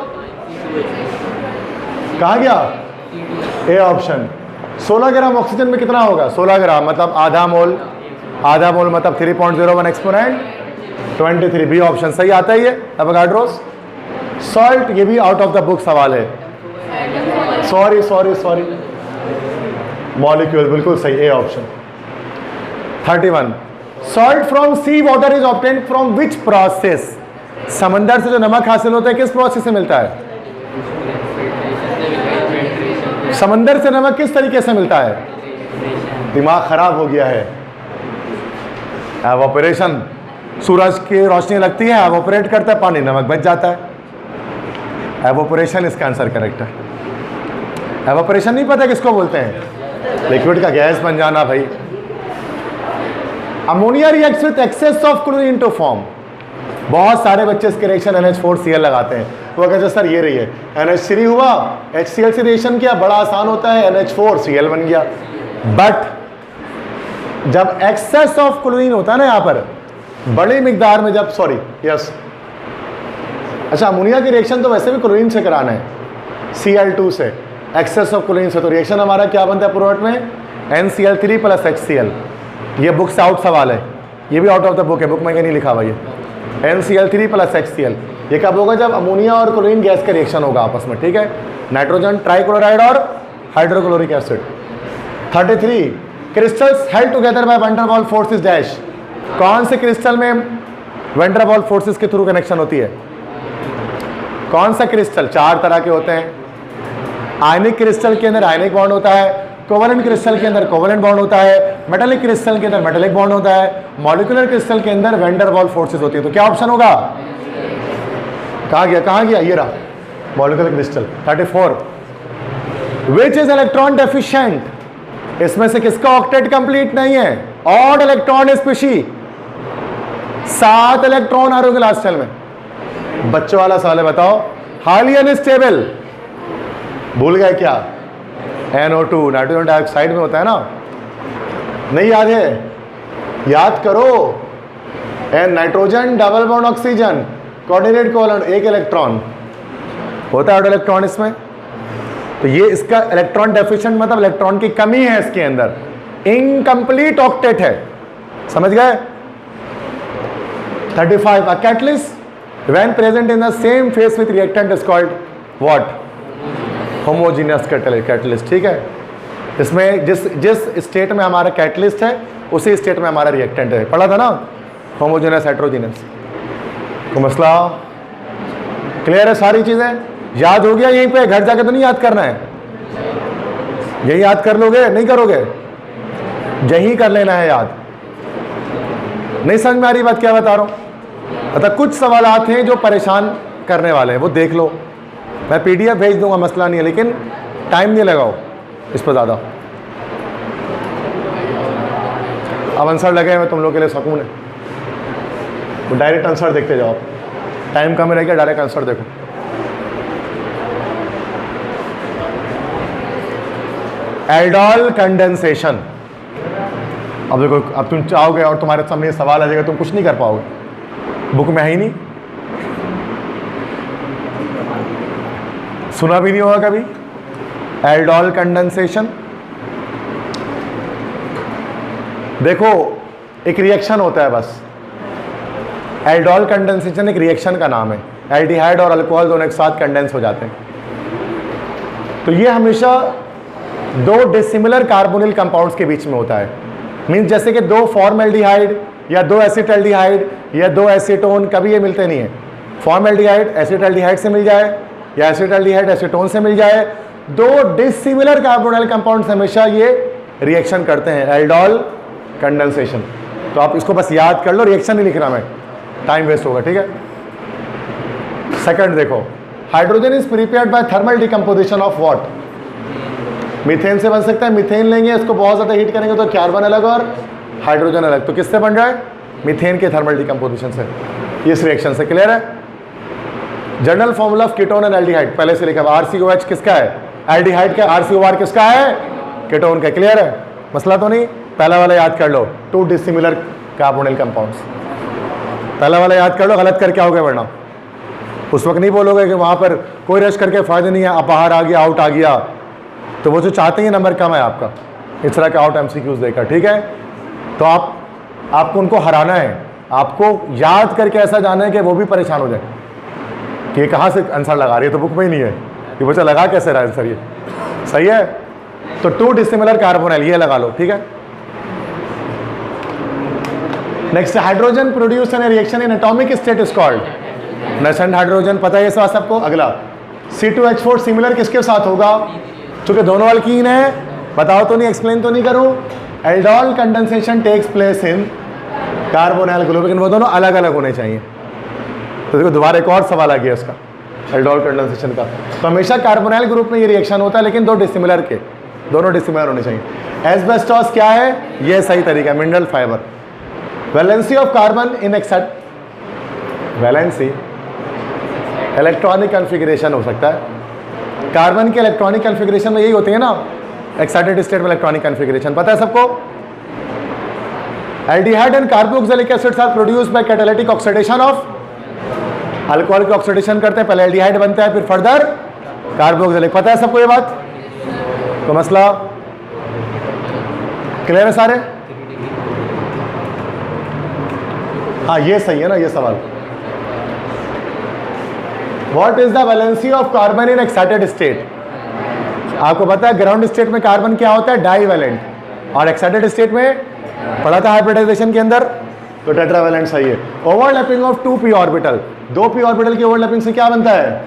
कहाँ गया? A option. 16 ग्राम ऑक्सीजन में कितना होगा? 16 ग्राम मतलब आधा मोल मतलब 3.01 एक्सपोनेंट 23, बी ऑप्शन सही आता है। ये एवोगाड्रोस। सॉल्ट, ये भी आउट ऑफ द बुक सवाल है, सॉरी मॉलिक्यूल, बिल्कुल सही, A option. 31 salt from sea water is obtained from which process? समंदर से जो नमक हासिल होता है किस प्रोसेस से मिलता है? समंदर से नमक किस तरीके से मिलता है? दिमाग खराब हो गया है। एवोपरेशन, सूरज की रोशनी लगती है, एवोपरेट करता है पानी, नमक बच जाता है। एवोपरेशन इसका आंसर करेक्ट है। एवोपरेशन नहीं पता किसको बोलते हैं? लिक्विड का गैस बन जाना भाई। Ammonia reacts with excess of chlorine to form. बहुत सारे बच्चे इसके रिएक्शन NH4Cl लगाते हैं, वो कहते हैं सर ये रही है NH3 हुआ, HCl से रिएक्शन किया, बड़ा आसान होता है, NH4Cl बन गया। बट जब एक्सेस ऑफ क्लोरीन होता है ना, यहाँ पर बड़ी मिकदार में जब अच्छा अमोनिया की रिएक्शन तो वैसे भी क्लोरीन से कराना है, Cl2 से, एक्सेस ऑफ क्लोरीन से, तो रिएक्शन हमारा क्या बनता है प्रोडक्ट में? NCl3 + HCl। ये बुक से आउट सवाल है, ये भी आउट ऑफ द बुक है, बुक में नहीं लिखा हुआ ये। NCl3 + HCl ये कब होगा? जब अमोनिया और क्लोरीन गैस का रिएक्शन होगा आपस में, ठीक है। नाइट्रोजन ट्राइक्लोराइड और hydrochloric acid. 33 crystals held together by van der Waals forces dash. कौन से क्रिस्टल में वैन डर वाल्स फोर्सेस के थ्रू कनेक्शन होती है? कौन सा क्रिस्टल? 4 तरह के होते हैं। आयनिक क्रिस्टल के अंदर आयनिक बॉन्ड होता है, कोवेलेंट क्रिस्टल के अंदर कोवेलेंट बॉन्ड होता है, मेटालिक क्रिस्टल के अंदर मेटालिक बॉन्ड होता है, मॉलिक्यूलर क्रिस्टल के अंदर वैन डर वाल्स फोर्सेस होती है। तो क्या ऑप्शन होगा? कहाँ गया? ये रहा molecular crystal. 34 which is electron deficient? इसमें से किसका ऑक्टेट कंप्लीट नहीं है? ऑड इलेक्ट्रॉन स्पीशीज, 7 इलेक्ट्रॉन आ रहे होंगे लास्ट सेल में। बच्चों वाला सवाल है, बताओ। हाईली अनस्टेबल, भूल गए क्या? NO2 नाइट्रोजन डाइऑक्साइड में होता है ना, नहीं याद है? याद करो। Nitrogen double bond oxygen coordinate covalent, 1 electron होता है, 8 इलेक्ट्रॉन इसमें। तो ये इसका इलेक्ट्रॉन डेफिशिएंट मतलब इलेक्ट्रॉन की कमी है इसके अंदर, इनकम्प्लीट ऑक्टेट है, समझ गए। 35 a catalyst when present in the same phase with reactant is called what? homogeneous catalyst, ठीक है। इसमें जिस स्टेट में हमारा कैटलिस्ट है उसी स्टेट में हमारा रिएक्टेंट है, पढ़ा था ना, होमोजेनस हेट्रोजेनस। तो मसला क्लियर है, सारी चीजें याद हो गया यहीं पे, घर जाके तो नहीं याद करना है, यही याद कर लोगे, नहीं करोगे, यही कर लेना है याद। नहीं समझ में आ रही बात क्या बता रहा हूं? मतलब कुछ सवालात हैं जो परेशान करने वाले हैं, वो देख लो, मैं पीडीएफ भेज दूंगा, मसला नहीं है, लेकिन टाइम नहीं लगाओ इस पर ज़्यादा। अब आंसर लगे हैं, तुम लोग के लिए सुकून है, तो डायरेक्ट आंसर देखते जाओ, टाइम कम रह गया, डायरेक्ट आंसर देखो। Aldol condensation. अब देखो, अब तुम चाहोगे और तुम्हारे सामने सवाल आ जाएगा, तुम कुछ नहीं कर पाओगे, बुक में है ही नहीं, सुना भी नहीं होगा कभी। एल्डोल कंडेंसेशन, देखो एक रिएक्शन होता है बस, एल्डोल कंडेंसेशन एक रिएक्शन का नाम है, एल्डिहाइड और अल्कोहल दोनों एक साथ कंडेंस हो जाते हैं। तो ये हमेशा दो डिसिमिलर कार्बोनिल कंपाउंड्स के बीच में होता है, मीन्स जैसे कि दो फॉर्मल्डिहाइड या दो एसिटल्डिहाइड या दो एसीटोन, कभी ये मिलते नहीं है। फॉर्मल्डिहाइड एसिटल्डिहाइड से मिल जाए या एसिटल्डिहाइड एसीटोन से मिल जाए, दो डिसिमिलर कार्बोनिल कंपाउंड्स हमेशा ये रिएक्शन करते हैं, एल्डोल कंडेंसेशन। तो आप इसको बस याद कर लो, रिएक्शन नहीं लिख रहा मैं, टाइम वेस्ट होगा, ठीक है। सेकंड देखो, hydrogen is prepared by thermal decomposition of what? Methane से बन सकता है, मीथेन लेंगे, इसको बहुत ज़्यादा हीट करेंगे तो कार्बन अलग और हाइड्रोजन अलग, तो किससे बन रहा है? मीथेन के थर्मल डिकम्पोजिशन से, इस रिएक्शन से। क्लियर है? General formula of ketone and aldehyde पहले से लिखा है, RCOH किसका है? एल्डिहाइड का। RCOR किसका है? कीटोन का। क्लियर है? मसला तो नहीं, पहला वाला याद कर लो, टू डिसिमिलर कार्बोनिल कंपाउंड्स, पहला वाला याद कर लो, गलत करके आओगे वरना उस वक्त नहीं बोलोगे कि वहाँ पर कोई रश करके फ़ायदा नहीं है, आप बाहर आ गया, आउट आ गया, तो वो जो चाहते हैं नंबर कम है आपका, इस तरह के आउट MCQs देकर, ठीक है। तो आपको उनको हराना है, आपको याद करके ऐसा जाना है कि वो भी परेशान हो जाए कि ये कहाँ से आंसर लगा रही है, तो बुक में ही नहीं है, ये बच्चा लगा कैसे रहा है आंसर, ये सही है। तो टू डिसिमिलर कार्बोनिल ये लगा लो, ठीक है। Next, hydrogen produce in reaction in atomic state is called nascent hydrogen, पता है ये सवाल सबको। अगला, C2H4 सिमिलर किसके साथ होगा? चूंकि दोनों अल्कीन है, बताओ तो नहीं, एक्सप्लेन तो नहीं करूं। Aldol condensation takes place in carbonyl group, लेकिन वो दोनों अलग अलग होने चाहिए। तो देखो दोबारा एक और सवाल आ गया इसका, एल्डोल कंडेंसेशन का। तो हमेशा कार्बोनिल ग्रुप में ये रिएक्शन होता है, लेकिन दो डिसिमिलर के, दोनों डिसिमिलर होने चाहिए। एस्बेस्टोस क्या है? ये सही तरीका है, mineral fibre. Valency of carbon in valency electronic configuration हो सकता है, कार्बन के इलेक्ट्रॉनिक कॉन्फ़िगरेशन में यही होती है ना, एक्साइटेड स्टेट में इलेक्ट्रॉनिक कॉन्फ़िगरेशन, पता है सबको। Aldehyde and carboxylic acids are produced by catalytic oxidation of, alcohol की ऑक्सीडेशन करते हैं, पहले एल्डिहाइड बनता है, फिर फर्दर कार्बोक्सिलिक, पता है सबको ये बात। तो मसला क्लियर है सारे? हाँ ये सही है ना ये सवाल। What is the valency of carbon in excited state? आपको पता है ग्राउंड स्टेट में कार्बन क्या होता है? डाईवैलेंट, और एक्साइटेड स्टेट में पढ़ा था हाइब्रिडाइजेशन के अंदर, तो टेट्रावैलेंट सही है। Overlapping of 2p orbital, 2p orbital की ओवरलैपिंग से क्या बनता है?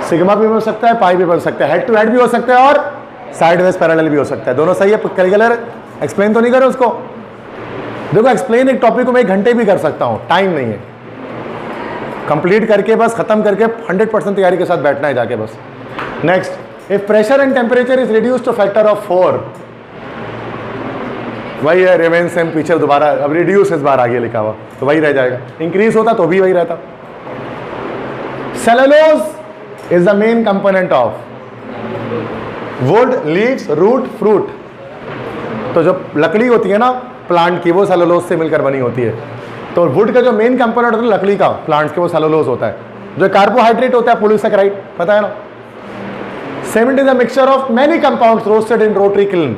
सिग्मा भी बन सकता है, पाई भी बन सकता है, हेड टू हेड भी हो सकता है और साइडवेज पैरेलल भी हो सकता है, दोनों सही है। क्लियर? एक्सप्लेन तो नहीं करो उसको, देखो एक्सप्लेन एक टॉपिक को मैं 1 घंटे भी कर सकता हूँ, टाइम नहीं है, कंप्लीट करके बस खत्म करके 100% तैयारी के साथ बैठना है जाके बस। Next, if pressure and temperature is reduce two factor of 4, वही है, रिमेन सेम, पीछे दोबारा अब रिड्यूस इस बार आगे लिखा हुआ, तो वही रह जाएगा, इंक्रीज होता तो भी वही रहता। Cellulose is the main component of wood, leaves, root, fruit. तो जो लकड़ी होती है ना प्लांट की, वो सेलुलोज से मिलकर बनी होती है। तो वुड का जो मेन कंपोनेंट होता है लकड़ी का, प्लांट्स के, वो सेलुलोज होता है। जो कार्बोहाइड्रेट होता है पॉलीसैकेराइड, पता है ना। Cement is a mixture of many compounds roasted in rotary kiln.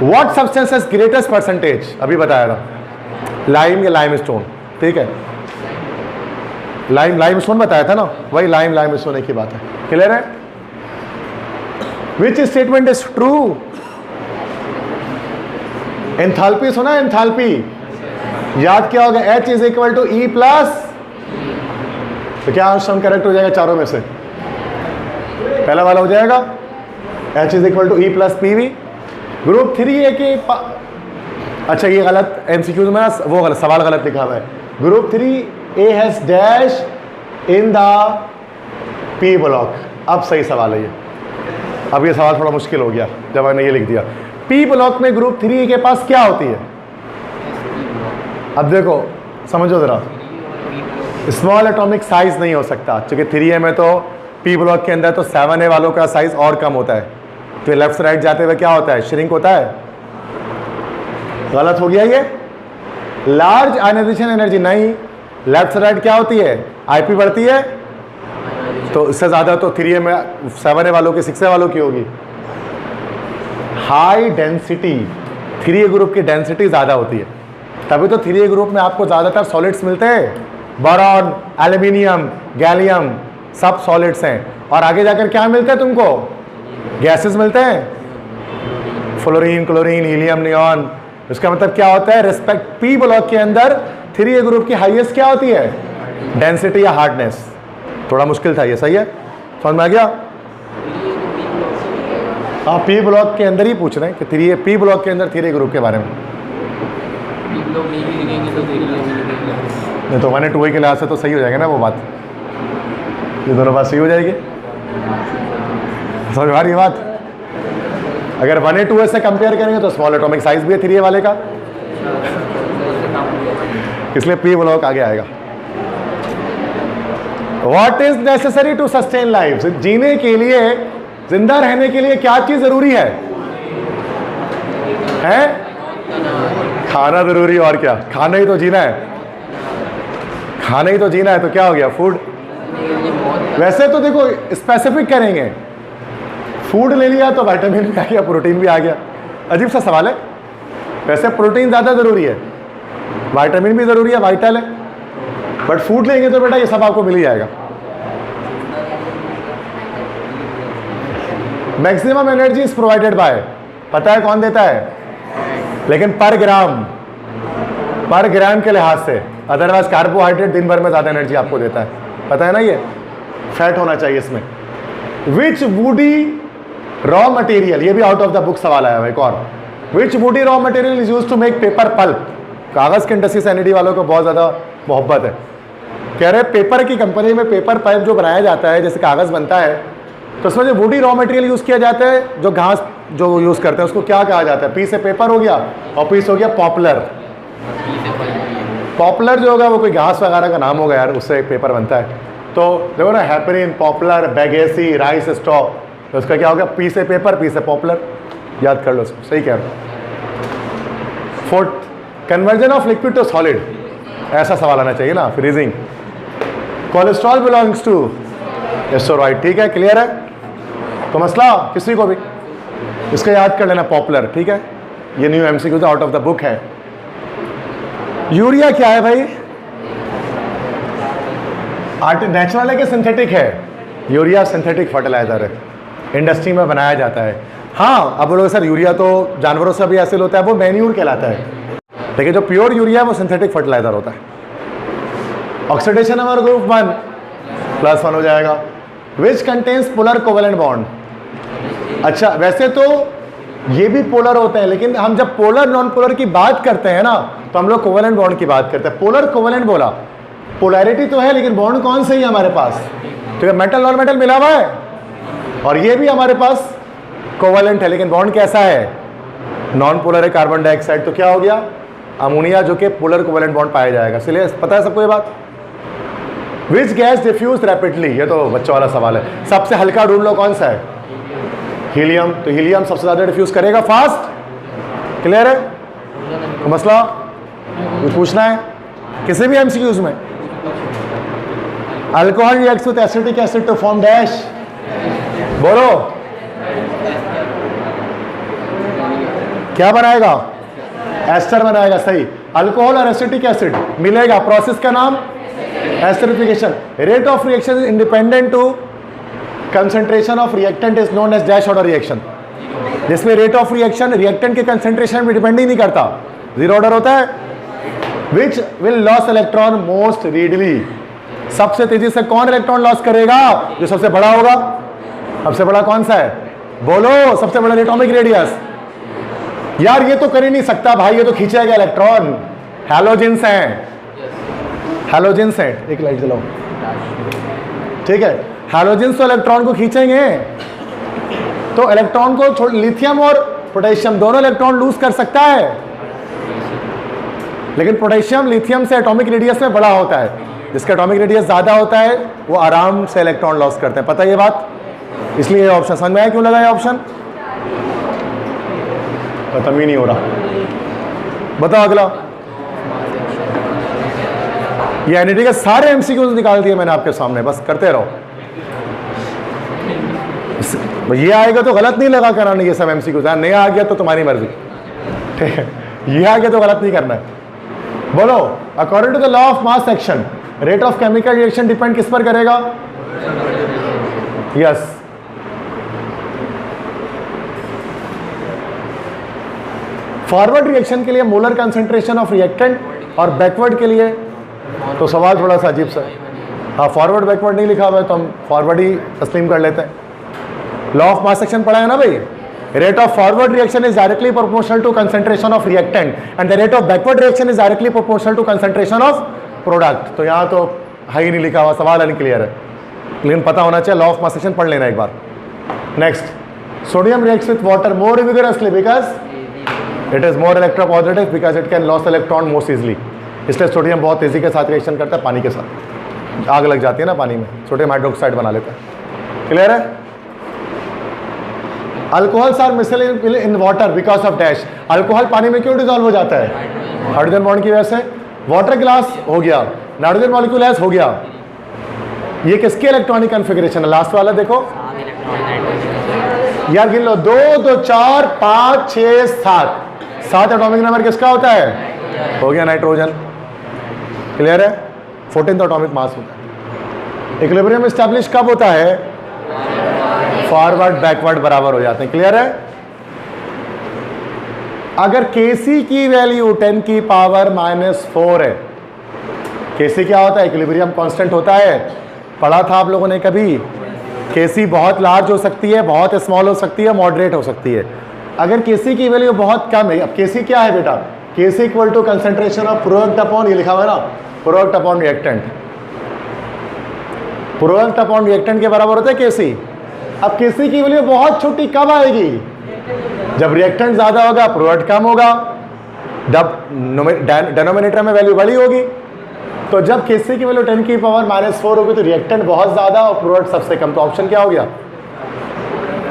What substance has greatest percentage? अभी बताया था, लाइम या लाइमस्टोन, ठीक है, लाइमस्टोन बताया था ना, वही लाइमस्टोन एक ही बात है, क्लियर है? Which statement is true? Enthalpy सुना? एंथैल्पी याद क्या होगा? H is equal to E plus, तो क्या आंसर करेक्ट हो जाएगा चारों में से? पहला वाला हो जाएगा, H is equal to E plus PV। Group 3A के अच्छा ये गलत MCQ में ना, वो गलत सवाल गलत लिखा हुआ है। Group 3A has dash in the P block. अब सही सवाल है ये, अब ये सवाल थोड़ा मुश्किल हो गया जब मैंने ये लिख दिया। P ब्लॉक में ग्रुप 3 के पास क्या होती है? अब देखो समझो जरा, स्मॉल एटॉमिक साइज नहीं हो सकता, क्योंकि 3A में तो P ब्लॉक के अंदर तो 7A वालों का साइज और कम होता है, तो लेफ्ट से राइट जाते हुए क्या होता है? श्रिंक होता है। गलत हो गया ये। लार्ज आयनाइजेशन एनर्जी नहीं, लेफ्ट से राइट क्या होती है? IP बढ़ती है, तो इससे ज़्यादा तो 3A में 7A वालों की 6A वालों की होगी। हाई डेंसिटी 3A ग्रुप की डेंसिटी ज़्यादा होती है, तभी तो 3A ग्रुप में आपको ज़्यादातर सॉलिड्स मिलते हैं। बोरॉन, एल्यूमिनियम, गैलियम सब सॉलिड्स हैं, और आगे जाकर क्या मिलता है तुमको? गैसेस मिलते हैं, फ्लोरीन, क्लोरीन, हीलियम, नियॉन। इसका मतलब क्या होता है? रिस्पेक्ट P ब्लॉक के अंदर 3A ग्रुप की हाईएस्ट क्या होती है? डेंसिटी या हार्डनेस। थोड़ा मुश्किल था ये, सही है, समझ में आ गया? आप P ब्लॉक के अंदर ही पूछ रहे हैं कि 3A P ब्लॉक के अंदर 3A ग्रुप के बारे में। नहीं तो 1A 2A के लिहाज से तो सही हो जाएगा ना वो बात, ये दोनों बात सही हो जाएगी। समझ आ रही बात? अगर 1A 2A से कंपेयर करेंगे तो स्मॉल एटॉमिक साइज भी है 3A वाले का, इसलिए P ब्लॉक आगे आएगा। What is necessary to sustain life? जीने के लिए, जिंदा रहने के लिए क्या चीज जरूरी है? खाना जरूरी, और क्या? खाना ही तो जीना है, खाना ही तो जीना है, तो क्या हो गया? फूड। वैसे तो देखो स्पेसिफिक करेंगे, फूड ले लिया तो विटामिन भी आ गया, प्रोटीन भी आ गया। अजीब सा सवाल है। वैसे प्रोटीन ज़्यादा ज़रूरी है, विटामिन भी ज़रूरी है, वाइटल है, बट फूड लेंगे तो बेटा ये सब आपको मिल ही जाएगा। Maximum energy is provided by, पता है कौन देता है? लेकिन पर ग्राम के लिहाज से, अदरवाइज कार्बोहाइड्रेट दिन भर में ज़्यादा एनर्जी आपको देता है, पता है ना? ये फैट होना चाहिए इसमें। विच वुडी रॉ मटेरियल, ये भी आउट ऑफ द बुक सवाल आया है एक और। Which woody raw material is use to make paper pulp? कागज़ की इंडस्ट्री से एनडी वालों को बहुत ज़्यादा मोहब्बत है। कह रहे पेपर की कंपनी में पेपर पल्प जो बनाया जाता है, जैसे कागज़ बनता है, तो उसमें जो वुडी रॉ मटेरियल यूज़ किया जाता है, जो घास जो यूज़ करते हैं उसको क्या कहा जाता है? पी से पेपर हो गया, और पी से हो गया पॉपुलर। पॉपुलर जो होगा वो कोई घास वगैरह का नाम होगा यार, उससे पेपर बनता है। तो देखो ना, हेपरिन, पॉपुलर, बैगेसी, राइस स्ट्रॉ, तो उसका क्या होगा? पी से पेपर, पी से पॉपुलर, याद कर लो उसको, सही कह रहे हो। Fourth, conversion of liquid to solid, ऐसा सवाल आना चाहिए ना। Freezing, cholesterol belongs to asteroid, ठीक है, क्लियर है? तो मसला किसी को भी इसका याद कर लेना, पॉपुलर, ठीक है। ये new MCQ out of the book है। यूरिया क्या है भाई? नेचुरल है कि सिंथेटिक है? यूरिया सिंथेटिक फर्टिलाइजर है, इंडस्ट्री में बनाया जाता है। हाँ, अब बोलोगे सर यूरिया तो जानवरों से भी हासिल होता है, वो मैन्यूर कहलाता है, लेकिन जो प्योर यूरिया है वो सिंथेटिक फर्टिलाइजर होता है। ऑक्सीडेशन नंबर ग्रुप 1 +1 हो जाएगा। Which contains polar covalent bond? अच्छा, वैसे तो ये भी पोलर होते हैं, लेकिन हम जब पोलर नॉन पोलर की बात करते हैं ना, तो हम लोग कोवेलेंट बॉन्ड की बात करते हैं। पोलर कोवेलेंट बोला, पोलैरिटी तो है, लेकिन बॉन्ड कौन सा ही है हमारे पास? तो मेटल नॉन मेटल मिला हुआ है, और ये भी हमारे पास कोवेलेंट है, लेकिन बॉन्ड कैसा है? नॉन पोलर है, कार्बन डाइऑक्साइड। तो क्या हो गया? अमोनिया, जो कि पोलर कोवेलेंट बॉन्ड पाया जाएगा। इसलिए पता है सबको ये बात। विच गैस डिफ्यूज रैपिडली, ये तो बच्चों वाला सवाल है। सबसे हल्का ढूंढ लो, कौन सा है? हीलियम। तो हीलियम सबसे ज़्यादा डिफ्यूज करेगा फास्ट, क्लियर है? तो मसला कुछ पूछना है किसी भी MCQs में? Alcohol reacts with acetic acid to form dash, बोलो। क्या बनाएगा? एस्टर बनाएगा, सही। अल्कोहल और एसिटिक एसिड मिलेगा, प्रोसेस का नाम esterification. Rate of reaction is independent to concentration of reactant is known as dash order reaction, जिसमें रेट ऑफ रिएक्शन रिएक्टेंट के कंसंट्रेशन में डिपेंड ही नहीं करता, जीरो ऑर्डर होता है। Which will loss electron most readily, सबसे तेजी से कौन इलेक्ट्रॉन लॉस करेगा? जो सबसे बड़ा होगा। सबसे बड़ा कौन सा है? बोलो, सबसे बड़ा एटॉमिक रेडियस। यार ये तो कर ही नहीं सकता भाई, ये तो खींचेगा इलेक्ट्रॉन। हैलोजेंस हैं, हैलोजेंस हैं। एक लाइट जलाओ, ठीक है। हैलोजेंस तो इलेक्ट्रॉन को खींचेंगे, तो इलेक्ट्रॉन को लिथियम और पोटेशियम दोनों इलेक्ट्रॉन लूज कर सकता है, लेकिन पोटेशियम लिथियम से एटॉमिक रेडियस में बड़ा होता है। जिसका एटॉमिक रेडियस ज्यादा होता है वो आराम से इलेक्ट्रॉन लॉस करते हैं, पता है ये बात? इसलिए ये ऑप्शन समझ में आया क्यों लगा ये ऑप्शन? खत्म ही नहीं हो रहा। बताओ अगला। ये एनईटी के सारे एमसीक्यूज निकाल दिए मैंने आपके सामने, बस करते रहो। ये आएगा तो गलत नहीं लगा कराना, ये सब एमसीक्यूज। नहीं आ गया तो तुम्हारी मर्जी, ठीक है। ये आ गया तो गलत नहीं करना है। बोलो, according to the law of mass action rate of chemical reaction depend किस पर करेगा? यस। फॉरवर्ड रिएक्शन के लिए मोलर कंसंट्रेशन ऑफ रिएक्टेंट और बैकवर्ड के लिए तो सवाल थोड़ा सा अजीब सा। हाँ, फॉरवर्ड बैकवर्ड नहीं लिखा हुआ है तो हम फॉरवर्ड ही तस्लीम कर लेते हैं। लॉ ऑफ मास एक्शन पढ़ा है ना भाई? Rate of forward reaction is directly proportional to concentration of reactant and the rate of backward reaction is directly proportional to concentration of product. तो यहाँ तो है ही नहीं लिखा हुआ, सवाल अनक्लियर है, लेकिन पता होना चाहिए। लॉ ऑफ मास एक्शन पढ़ लेना एक बार। Next, sodium reacts with water more vigorously because it is more electropositive because it can loss electron most easily. इसलिए सोडियम बहुत तेजी के साथ रिएक्शन करता है पानी के साथ। आग लग जाती है ना पानी में, सोडियम हाइड्रोक्साइड बना लेता है। क्लियर है? Alcohols are miscible in water because of dash. अल्कोहल पानी में क्यों डिजॉल्व हो जाता है? हाइड्रोजन बॉन्ड की वजह से। वाटर ग्लास हो गया, नाइट्रोजन मॉलिक्यूल हो गया। ये किसकी इलेक्ट्रॉनिक कॉन्फ़िगरेशन है? लास्ट वाला देखो यार, गिन लो। 2 2 4 5 6 7 7 एटॉमिक नंबर किसका होता है? हो गया नाइट्रोजन। क्लियर है? 14th एटॉमिक मास होता है। इक्विलिब्रियम एस्टैब्लिश कब होता है? फॉरवर्ड बैकवर्ड बराबर हो जाते हैं। क्लियर है? अगर Kc की वैल्यू 10 की पावर -4 है, Kc क्या होता है? इक्विलिब्रियम कांस्टेंट होता है। पढ़ा था आप लोगों ने कभी? Kc बहुत लार्ज हो सकती है, बहुत स्मॉल हो सकती है, मॉडरेट हो सकती है। अगर Kc की वैल्यू बहुत कम है, अब Kc क्या है बेटा? Kc equal to concentration of product upon, ये लिखा हुआ है ना, product upon reactant. Product upon reactant के बराबर होता है Kc। अब Kc की वैल्यू बहुत छोटी कब आएगी? जब रिएक्टेंट ज्यादा होगा, प्रोडक्ट कम होगा। जब डिनोमिनेटर में वैल्यू बड़ी होगी, तो जब Kc की वैल्यू 10 की पावर -4 होगी तो रिएक्टेंट बहुत ज्यादा और प्रोडक्ट सबसे कम। तो ऑप्शन क्या हो गया?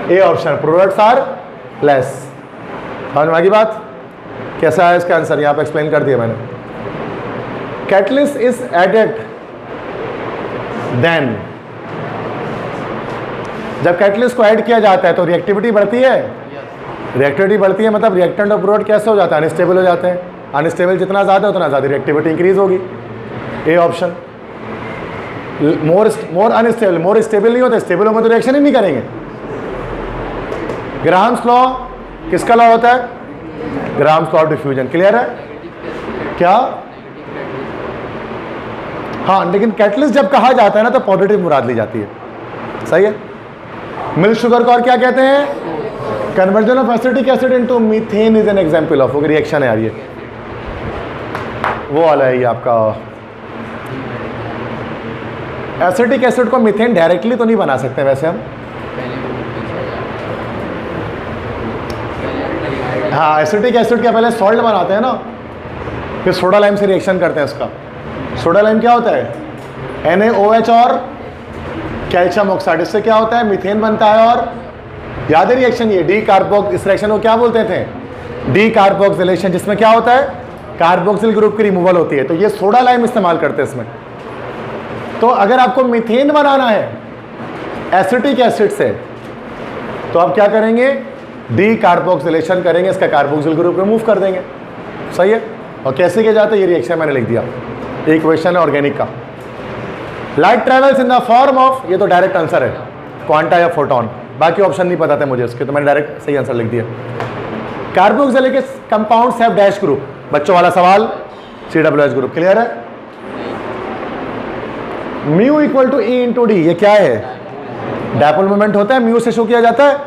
A option, products are less. समझ में आ गई बात? कैसा है इसका आंसर? यहाँ पे एक्सप्लेन कर दिया मैंने। कैटलिस्ट इज एडेड देन, जब कैटलिस्ट को ऐड किया जाता है तो रिएक्टिविटी बढ़ती है। रिएक्टिविटी बढ़ती है मतलब रिएक्टेंट और प्रोडक्ट कैसे हो जाता है? अनस्टेबल हो जाते हैं। अनस्टेबल जितना ज़्यादा उतना ज़्यादा रिएक्टिविटी इंक्रीज होगी। A option. More unstable, more stable नहीं होता। स्टेबल होगा तो रिएक्शन ही नहीं करेंगे। ग्राहम्स लॉ किसका लॉ होता है? Graham's law of diffusion. Clear है? क्या? हाँ, लेकिन कैटलिस्ट जब कहा जाता है ना तो पॉजिटिव मुराद ली जाती है। सही है? मिल्क शुगर को और क्या कहते हैं? Conversion of acetic acid into methane is an example of reaction है यार। ये वो वाला है ये आपका। एसिटिक एसिड को मीथेन डायरेक्टली तो नहीं बना सकते वैसे हम। हाँ, एसिटिक एसिड के पहले सॉल्ट बनाते हैं ना, फिर सोडा लाइम से रिएक्शन करते हैं इसका। सोडा लाइम क्या होता है? NaOH और कैल्शियम ऑक्साइड, इससे क्या होता है? मीथेन बनता है। और याद है रिएक्शन ये डी कार्बोक्स, इस रिएक्शन को क्या बोलते थे? डी कार्बोक्सिलेशन, जिसमें क्या होता है? कार्बोक्सिल ग्रुप की रिमूवल होती है। तो ये सोडा लाइम इस्तेमाल करते हैं इसमें। तो अगर आपको मीथेन बनाना है एसिटिक एसिड से तो आप क्या करेंगे, डी कार्बोक्सिलेशन करेंगे, इसका कार्बोक्सिल ग्रुप रिमूव कर देंगे। सही है। और कैसे किया जाता है ये रिएक्शन मैंने लिख दिया, एक क्वेश्चन है ऑर्गेनिक का। Light travels in the form of, ये तो डायरेक्ट आंसर है, क्वांटा या फोटोन, बाकी ऑप्शन नहीं पता था मुझे इसके, तो मैंने डायरेक्ट सही आंसर लिख दिया। Carboxylic compounds have dash group, बच्चों वाला सवाल, COOH ग्रुप। क्लियर है। Mu equal to E into D, ये क्या है, डायपोल मोमेंट होता है, म्यू से शो किया जाता है।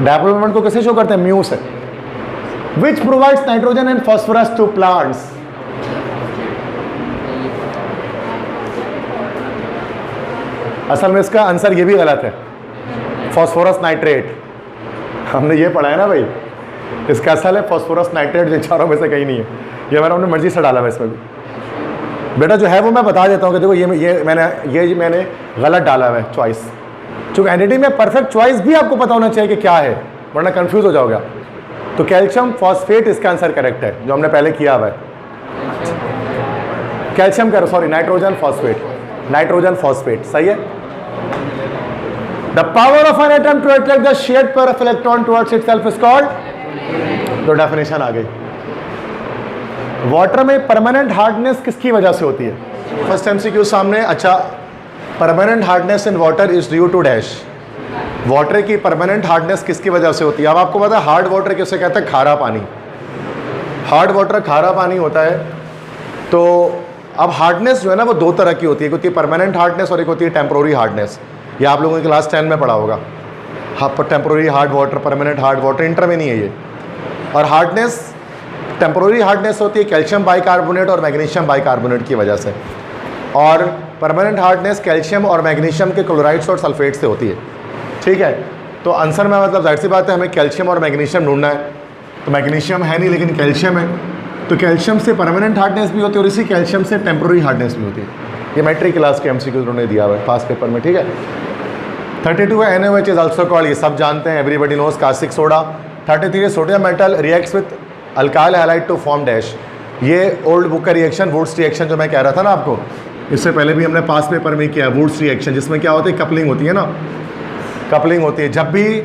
डायपोल मोमेंट को कैसे शो करते हैं, म्यू से। Which provides nitrogen and phosphorus to plants, असल में इसका आंसर ये भी गलत है, फॉस्फोरस नाइट्रेट। हमने ये पढ़ा है ना भाई, इसका असल है फॉस्फोरस नाइट्रेट, जिन चारों में से कहीं नहीं है, ये मैंने अपनी मर्जी से डाला है इसमें भी। बेटा जो है वो मैं बता देता हूँ कि देखो ये मैंने गलत डाला है चॉइस, चूँकि एनईटी में परफेक्ट चॉइस भी आपको पता होना चाहिए कि क्या है, वरना कंफ्यूज हो जाओगे। तो कैल्शियम फॉस्फेट इसका आंसर करेक्ट है, जो हमने पहले किया हुआ है। कैल्शियम का, sorry, nitrogen phosphate, nitrogen phosphate सही है। The power of an atom to attract the shared pair of electron towards itself is called, तो डेफिनेशन आ गई। वाटर में परमानेंट हार्डनेस किसकी वजह से होती है, फर्स्ट एमसीक्यू सामने। अच्छा, permanent hardness in water is due to dash, water की परमानेंट हार्डनेस किसकी वजह से होती है। अब आपको पता है हार्ड वाटर किसे कहते हैं, खारा पानी। हार्ड वाटर खारा पानी होता है। तो अब हार्डनेस जो है ना वो दो तरह की होती है, एक होती है परमानेंट हार्डनेस और एक होती है टेम्प्रोरी हार्डनेस। ये आप लोगों ने क्लास 10 में पढ़ा होगा। Temporary hard water, permanent hard water, inter में नहीं है ये। और हार्डनेस, टेम्प्रोरी हार्डनेस होती है कैल्शियम बाइकार्बोनेट और मैग्नीशियम बाइकार्बोनेट की वजह से, और परमानेंट हार्डनेस कैल्शियम और मैग्नीशियम के क्लोराइड्स और सल्फेट से होती है। ठीक है। तो आंसर में मतलब जाहिर सी बात है हमें कैल्शियम और मैग्नीशियम ढूंढना है, तो मैग्नीशियम है नहीं लेकिन कैल्शियम है, तो कैल्शियम से परमानेंट हार्डनेस भी होती है और इसी कैल्शियम से टेम्प्रोरी हार्डनेस भी होती है। ये मैट्रिक क्लास के एमसीक्यू उन्होंने दिया हुआ है पास पेपर में। ठीक है। 32 है NaOH इज ऑल्सो कॉल्ड, ये सब जानते हैं, एवरीबडी नोज, कास्टिक सोडा। 33 है sodium metal reacts with alkyl halide to form dash, ये ओल्ड बुक का रिएक्शन, वुड्स रिएक्शन जो मैं कह रहा था ना आपको, इससे पहले भी हमने पास पेपर में किया, वुड्स रिएक्शन, जिसमें क्या होती है, कपलिंग होती है ना, कपलिंग होती है। जब भी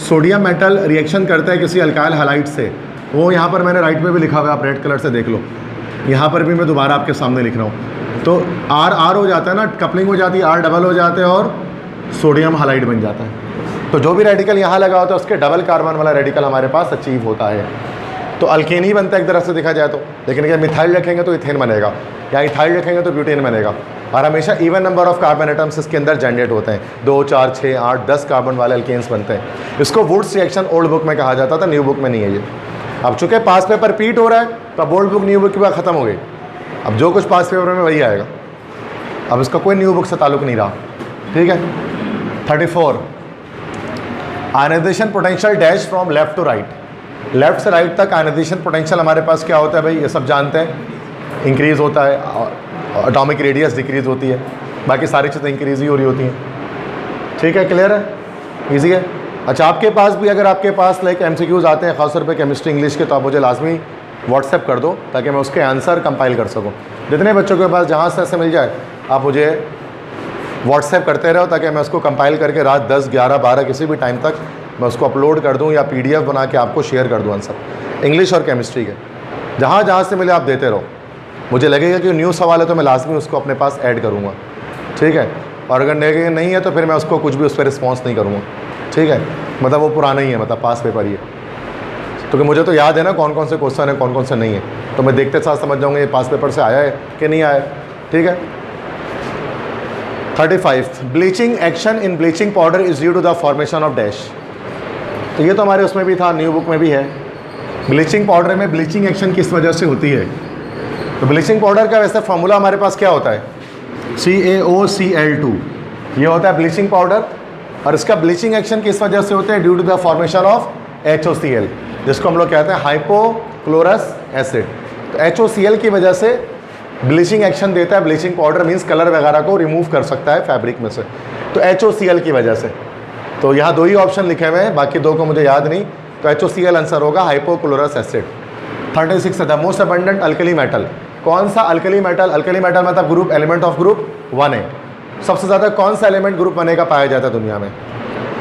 सोडियम मेटल रिएक्शन करता है किसी अल्काइल हैलाइड से, वो यहाँ पर मैंने राइट में भी लिखा हुआ है, आप रेड कलर से देख लो, यहाँ पर भी मैं दोबारा आपके सामने लिख रहा हूँ। तो R हो जाता है ना, कपलिंग हो जाती है, R डबल हो जाते हैं और सोडियम हैलाइड बन जाता है। तो जो भी रेडिकल यहाँ लगा होता है उसके डबल कार्बन वाला रेडिकल हमारे पास अचीव होता है। तो अल्केन ही बनता है एक तरह से देखा जाए तो, लेकिन अगर मिथाइल रखेंगे तो इथेन बनेगा, या इथाइल रखेंगे तो ब्यूटेन बनेगा। और हमेशा even number of carbon atoms इसके अंदर जनरेट होते हैं, 2, 4, 6, 8, 10 कार्बन वाले अल्केन्स बनते हैं। इसको वुड्स रिएक्शन ओल्ड बुक में कहा जाता था, न्यू बुक में नहीं है ये। अब चूंकि पास पेपर रिपीट हो रहा है तो अब ओल्ड बुक न्यू बुक की बात खत्म हो गई, अब जो कुछ पास पेपर में वही आएगा, अब इसका कोई न्यू बुक से ताल्लुक नहीं रहा। ठीक है। 34 ionisation potential dash from left to right, left से राइट तक आयनाइजेशन पोटेंशियल हमारे पास क्या होता है भाई, ये सब जानते हैं, इंक्रीज़ होता है, एटॉमिक रेडियस डिक्रीज़ होती है, बाकी सारी चीज़ें इंक्रीज़ ही हो रही होती हैं। ठीक है, क्लियर है, ईजी है। अच्छा, आपके पास भी अगर आपके पास लाइक MCQs आते हैं खासतौर पे केमिस्ट्री इंग्लिश के, तो आप मुझे लाजमी व्हाट्सएप कर दो ताकि मैं उसके आंसर कंपाइल कर सकूँ। जितने बच्चों के पास जहाँ से ऐसे मिल जाए आप मुझे व्हाट्सएप करते रहो ताकि मैं उसको कंपाइल करके रात 10, 11, 12 किसी भी टाइम तक मैं उसको अपलोड कर दूँ या PDF बना के आपको शेयर कर दूँ आंसर इंग्लिश और केमिस्ट्री के। जहाँ जहाँ से मिले आप देते रहो, मुझे लगेगा कि न्यू सवाल है तो मैं लाजमी उसको अपने पास ऐड करूँगा। ठीक है। और अगर नहीं है तो फिर मैं उसको कुछ भी उस पर रिस्पॉन्स नहीं करूँगा। ठीक है, मतलब वो पुराना ही है, मतलब पास पेपर ही है, क्योंकि मुझे तो याद है ना कौन कौन से क्वेश्चन है, कौन कौन से नहीं है, तो मैं देखते साथ समझ जाऊँगा ये पास पेपर से आया है कि नहीं आया। ठीक है। 35 bleaching action in bleaching powder is due to the formation of dash, तो ये तो हमारे उसमें भी था, न्यू बुक में भी है। ब्लीचिंग पाउडर में ब्लीचिंग एक्शन किस वजह से होती है, तो ब्लीचिंग पाउडर का वैसे फार्मूला हमारे पास क्या होता है, CaOCl2, ये होता है ब्लीचिंग पाउडर, और इसका ब्लीचिंग एक्शन किस वजह से होता है, due to the formation of HOCl, जिसको हम लोग कहते हैं हाइपोक्लोरस एसिड। तो HOCl की वजह से ब्लीचिंग एक्शन देता है ब्लीचिंग पाउडर, मीन्स कलर वगैरह को रिमूव कर सकता है फैब्रिक में से, तो HOCl की वजह से। तो यहाँ 2 ही ऑप्शन लिखे हुए हैं, बाकी 2 को मुझे याद नहीं, तो HOCl आंसर होगा, hypochlorous acid. 36 the most abundant alkali metal, कौन सा अल्कली मेटल, अल्कली मेटल मतलब ग्रुप एलिमेंट ऑफ ग्रुप 1 है, सबसे ज़्यादा कौन सा एलिमेंट ग्रुप 1 का पाया जाता है दुनिया में,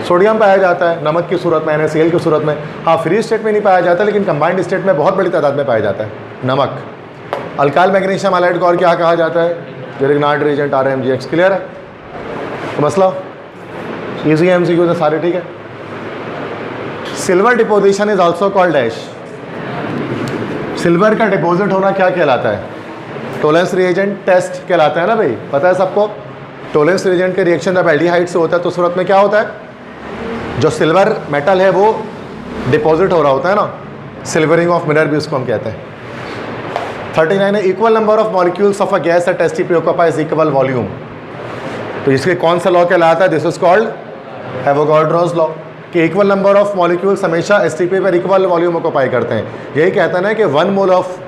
सोडियम पाया जाता है नमक की सूरत में, NaCl की सूरत में। हाँ, फ्री स्टेट में नहीं पाया जाता, लेकिन कंबाइंड स्टेट में बहुत बड़ी तादाद में पाया जाता है नमक। अल्काइल मैग्नीशियम हाइलाइट को और क्या कहा जाता है? Grignard reagent, RMGX। क्लियर है तो मसला? ईजी MCQ से सारे ठीक है। Silver deposition is also called dash. Silver का डिपॉजिट होना क्या कहलाता है? टोलेंस रिएजेंट टेस्ट कहलाता है ना भाई, पता है सबको। टोलेंस रिएजेंट के रिएक्शन जब एल्डिहाइड से होता है तो सूरत में क्या होता है? जो सिल्वर मेटल है वो डिपॉजिट हो रहा होता है ना, सिल्वरिंग ऑफ मिरर भी उसको हम कहते हैं। 39 है equal number of molecules of a gas at STP occupies equal volume. तो इसके कौन सा लॉ कहलाता है? This is called Avogadro's law, कि इक्वल नंबर ऑफ मॉलिक्यूल्स हमेशा STP पर इक्वल वॉल्यूम ऑक्यूपाई करते हैं। यही कहता है ना कि 1 mole of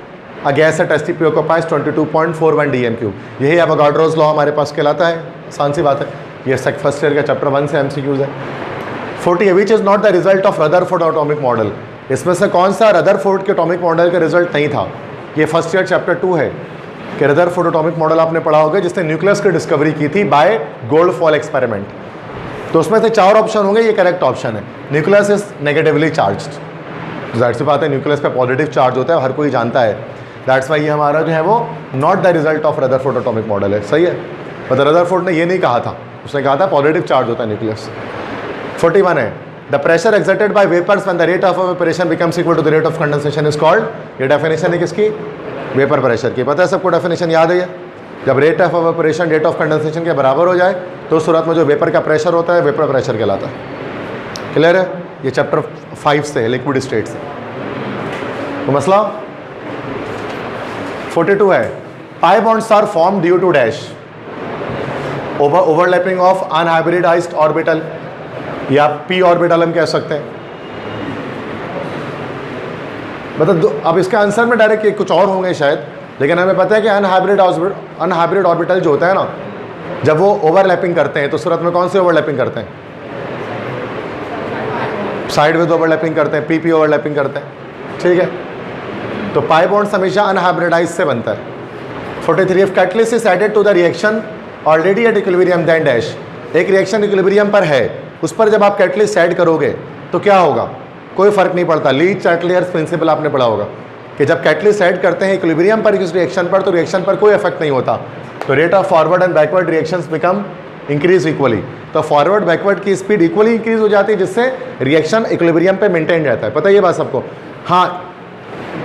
a gas at STP occupies 22.41 dm³। यही एवोगाड्रोस लॉ हमारे पास कहलाता है। आसान सी बात है, ये फर्स्ट ईयर का चैप्टर 1 से MCQs है। 40 which is not the result of Rutherford atomic model. इसमें से कौन सा रदरफोर्ड के एटॉमिक मॉडल का रिजल्ट नहीं था? ये फर्स्ट ईयर चैप्टर 2 है कि रदरफोर्ड एटॉमिक मॉडल आपने पढ़ा होगा, जिसने न्यूक्लियस की डिस्कवरी की थी बाय गोल्डफॉल एक्सपेरिमेंट। तो उसमें से 4 ऑप्शन होंगे, ये करेक्ट ऑप्शन है। Nucleus is negatively charged. जाहिर सी बात है न्यूक्लियस पे पॉजिटिव चार्ज होता है, हर कोई जानता है। दैट्स वाई ये हमारा जो है वो not the result of Rutherford atomic model है। सही है, पर रदरफोर्ड ने ये नहीं कहा था, उसने कहा था पॉजिटिव चार्ज होता है न्यूक्लियस। 41 है the pressure exerted by vapours when the rate of evaporation becomes equal to the rate of condensation is called. ये डेफिनेशन है किसकी? वेपर प्रेशर की। पता है सबको डेफिनेशन याद है? जब rate of evaporation rate of condensation के बराबर हो जाए तो उस सूरत में जो वेपर का प्रेशर होता है वेपर प्रेशर कहलाता है। क्लियर है? ये चैप्टर 5 से है, लिक्विड स्टेट से। तो मसला 42 है pi bonds are form due to dash overlapping of unhybridised orbital, या p ऑर्बिटल हम कह सकते हैं। मतलब अब इसका आंसर में डायरेक्ट कुछ और होंगे शायद, लेकिन हमें पता है कि अनहाइब्रिड ऑर्बिटल जो होता है ना, जब वो ओवरलैपिंग करते हैं तो सूरत में कौन से ओवरलैपिंग करते हैं? साइड विद ओवरलैपिंग करते हैं, PP ओवरलैपिंग करते हैं। ठीक है, तो पाई बॉन्ड्स हमेशा अनहाइब्रिडाइज से बनता है। 43 if catalyst is added to the reaction already at equilibrium then dash. एक रिएक्शन इक्विलिब्रियम पर है, उस पर जब आप कैटलिस्ट ऐड करोगे तो क्या होगा? कोई फर्क नहीं पड़ता। लीच चैटलियर्स प्रिंसिपल आपने पढ़ा होगा कि जब कैटलिस्ट ऐड करते हैं इक्विलिब्रियम पर किस रिएक्शन पर, तो रिएक्शन पर कोई इफेक्ट नहीं होता। तो rate of forward and backward reactions become increase equally. तो फॉरवर्ड बैकवर्ड की स्पीड इक्वली इंक्रीज हो जाती है, जिससे रिएक्शन इक्विलिब्रियम पे मेंटेन रहता है। पता है ये बात सबको? हाँ,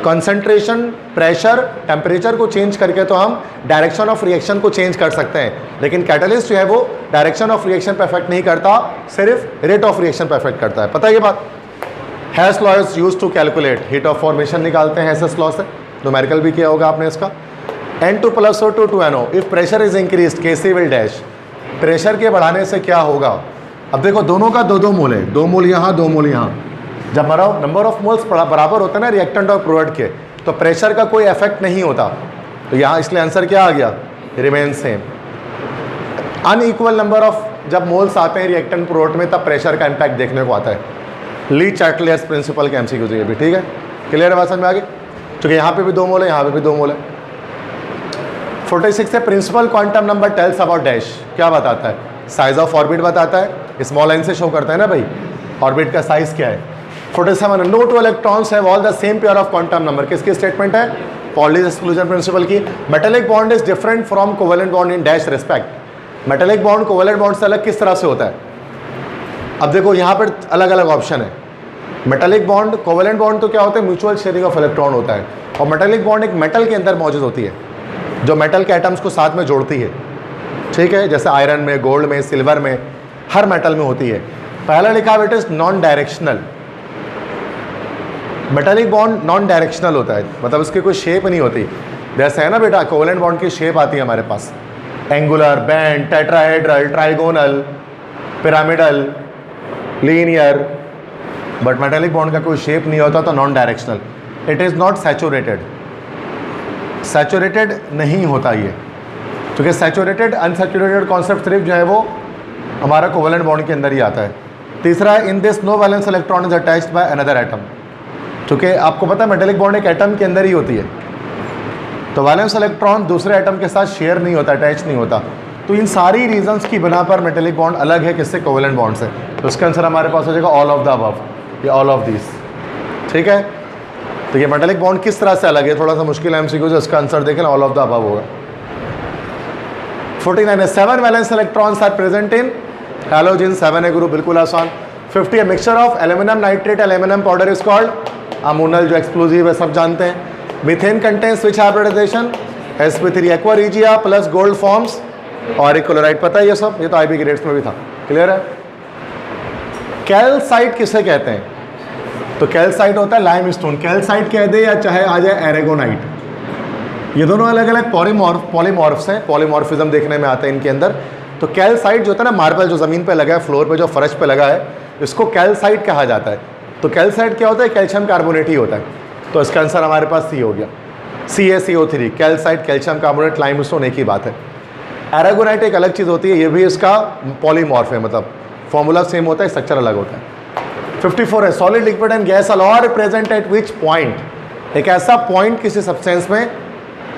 कंसंट्रेशन, प्रेशर, टेम्परेचर को चेंज करके तो हम डायरेक्शन ऑफ रिएक्शन को चेंज कर सकते हैं, लेकिन कैटलिस्ट जो है वो डायरेक्शन ऑफ रिएक्शन पे इफेक्ट नहीं करता, सिर्फ रेट ऑफ रिएक्शन पे इफेक्ट करता है। पता है ये बात? Hess law is used to calculate heat of formation, निकालते हैं हैसेस लॉ से। न्यूमेरिकल भी किया होगा आपने इसका। N2 + O2 to NO if pressure is increase KC will dash. Pressure के बढ़ाने से क्या होगा? अब देखो दोनों का 2-2 मोल है, 2 मोल यहाँ 2 मोल यहाँ। जब हमारा नंबर ऑफ मोल्स बराबर होता है ना रिएक्टेंट और प्रोडक्ट के, तो प्रेशर का कोई इफेक्ट नहीं होता। तो यहाँ इसलिए आंसर क्या आ गया? Remain same. Unequal number of जब मोल्स आते हैं रिएक्टेंट प्रोडक्ट में, तब प्रेशर का इम्पैक्ट देखने को आता है। लीच चैटलियर्स प्रिंसिपल के MCQ ये भी ठीक है। क्लियर है बात समझ में आ गई? क्योंकि यहाँ पे भी 2 मोल है, यहाँ पे भी 2 मोल है। 46 है principal quantum number tells about dash. क्या बताता है? साइज ऑफ ऑर्बिट बताता है। स्मॉल लाइन से शो करता है ना भाई ऑर्बिट का साइज क्या है। 47 no 2 electrons have all the same pair of quantum number. किसकी स्टेटमेंट है? पॉलीज एक्सक्लूजन प्रिंसिपल की। Metallic bond is different from covalent bond in dash respect. Metallic bond covalent bond से अलग किस तरह से होता है? अब देखो यहाँ पर अलग अलग ऑप्शन है। मेटेलिक बॉन्ड, कोवेलेंट बॉन्ड तो क्या होता है? म्यूचुअल शेयरिंग ऑफ इलेक्ट्रॉन होता है। और मेटेलिक बॉन्ड एक मेटल के अंदर मौजूद होती है, जो मेटल के एटम्स को साथ में जोड़ती है। ठीक है, जैसे आयरन में, गोल्ड में, सिल्वर में, हर मेटल में होती है। पहला लिखा है it is non directional. Metallic bond non directional होता है, मतलब उसकी कोई शेप नहीं होती। जैसे है ना बेटा कोवेलेंट बॉन्ड की शेप आती है हमारे पास, angular, band, tetrahedral, trigonal, pyramidal, linear. But metallic bond का कोई शेप नहीं होता, तो non directional. It is not saturated. Saturated नहीं होता ये, क्योंकि सैचुरेटेड अनसैचुरेटेड कॉन्सेप्ट सिर्फ जो है वो हमारा कोवेलेंट बॉन्ड के अंदर ही आता है। तीसरा है in this no valence electron is attached by another atom. क्योंकि आपको पता है मेटेलिक बॉन्ड एक एटम के अंदर ही होती है, तो वैलेंस इलेक्ट्रॉन दूसरे एटम के साथ शेयर नहीं होता, अटैच नहीं होता। तो इन सारी रीजंस की बिना पर मेटेलिक बॉन्ड अलग है किससे, कोवेलेंट बॉन्ड से। तो इसका आंसर हमारे पास हो जाएगा ऑल ऑफ द अबव, या ऑल ऑफ दिस। ठीक है, तो ये मेटेलिक बॉन्ड किस तरह से अलग है, थोड़ा सा मुश्किल है एमसीक्यू, इसका आंसर देखें ऑल ऑफ द अबव होगा। 49 है 7 valence electrons are present in halogen, 7 है ग्रुप, बिल्कुल आसान। 50 है mixture of aluminium nitrate aluminium powder is called ammonal, जो एक्सप्लोजिव है सब जानते हैं। Methane contains which hybridization, sp3 aqua regia plus gold forms और एक क्लोराइड, पता है ये सब, ये तो आईबी ग्रेड्स में भी था, क्लियर है। कैल्साइट किसे कहते हैं, तो कैल्साइट होता है लाइमस्टोन, कैल्साइट कह दे या चाहे आ जाए एरेगोनाइट, ये दोनों अलग अलग पॉलीमॉर्फ्स हैं, पॉलीमॉर्फिज्म देखने में आता है इनके अंदर। तो कैल्साइट जो होता है ना, मार्बल जो ज़मीन पे लगा है, फ्लोर पे जो फर्श पे लगा है, इसको कैल्साइट कहा जाता है। तो कैल्साइट क्या होता है, कैल्शियम कार्बोनेट ही होता है। तो इसका आंसर हमारे पास सी हो गया, CaCO3, calcite calcium carbonate limestone एक ही बात है। एरागोनाइट एक अलग चीज़ होती है, ये भी इसका पॉलीमॉर्फ है, मतलब फॉर्मूला सेम होता है, स्ट्रक्चर अलग होता है। 54 है solid liquid and gas are present at which point, एक ऐसा पॉइंट किसी सब्सटेंस में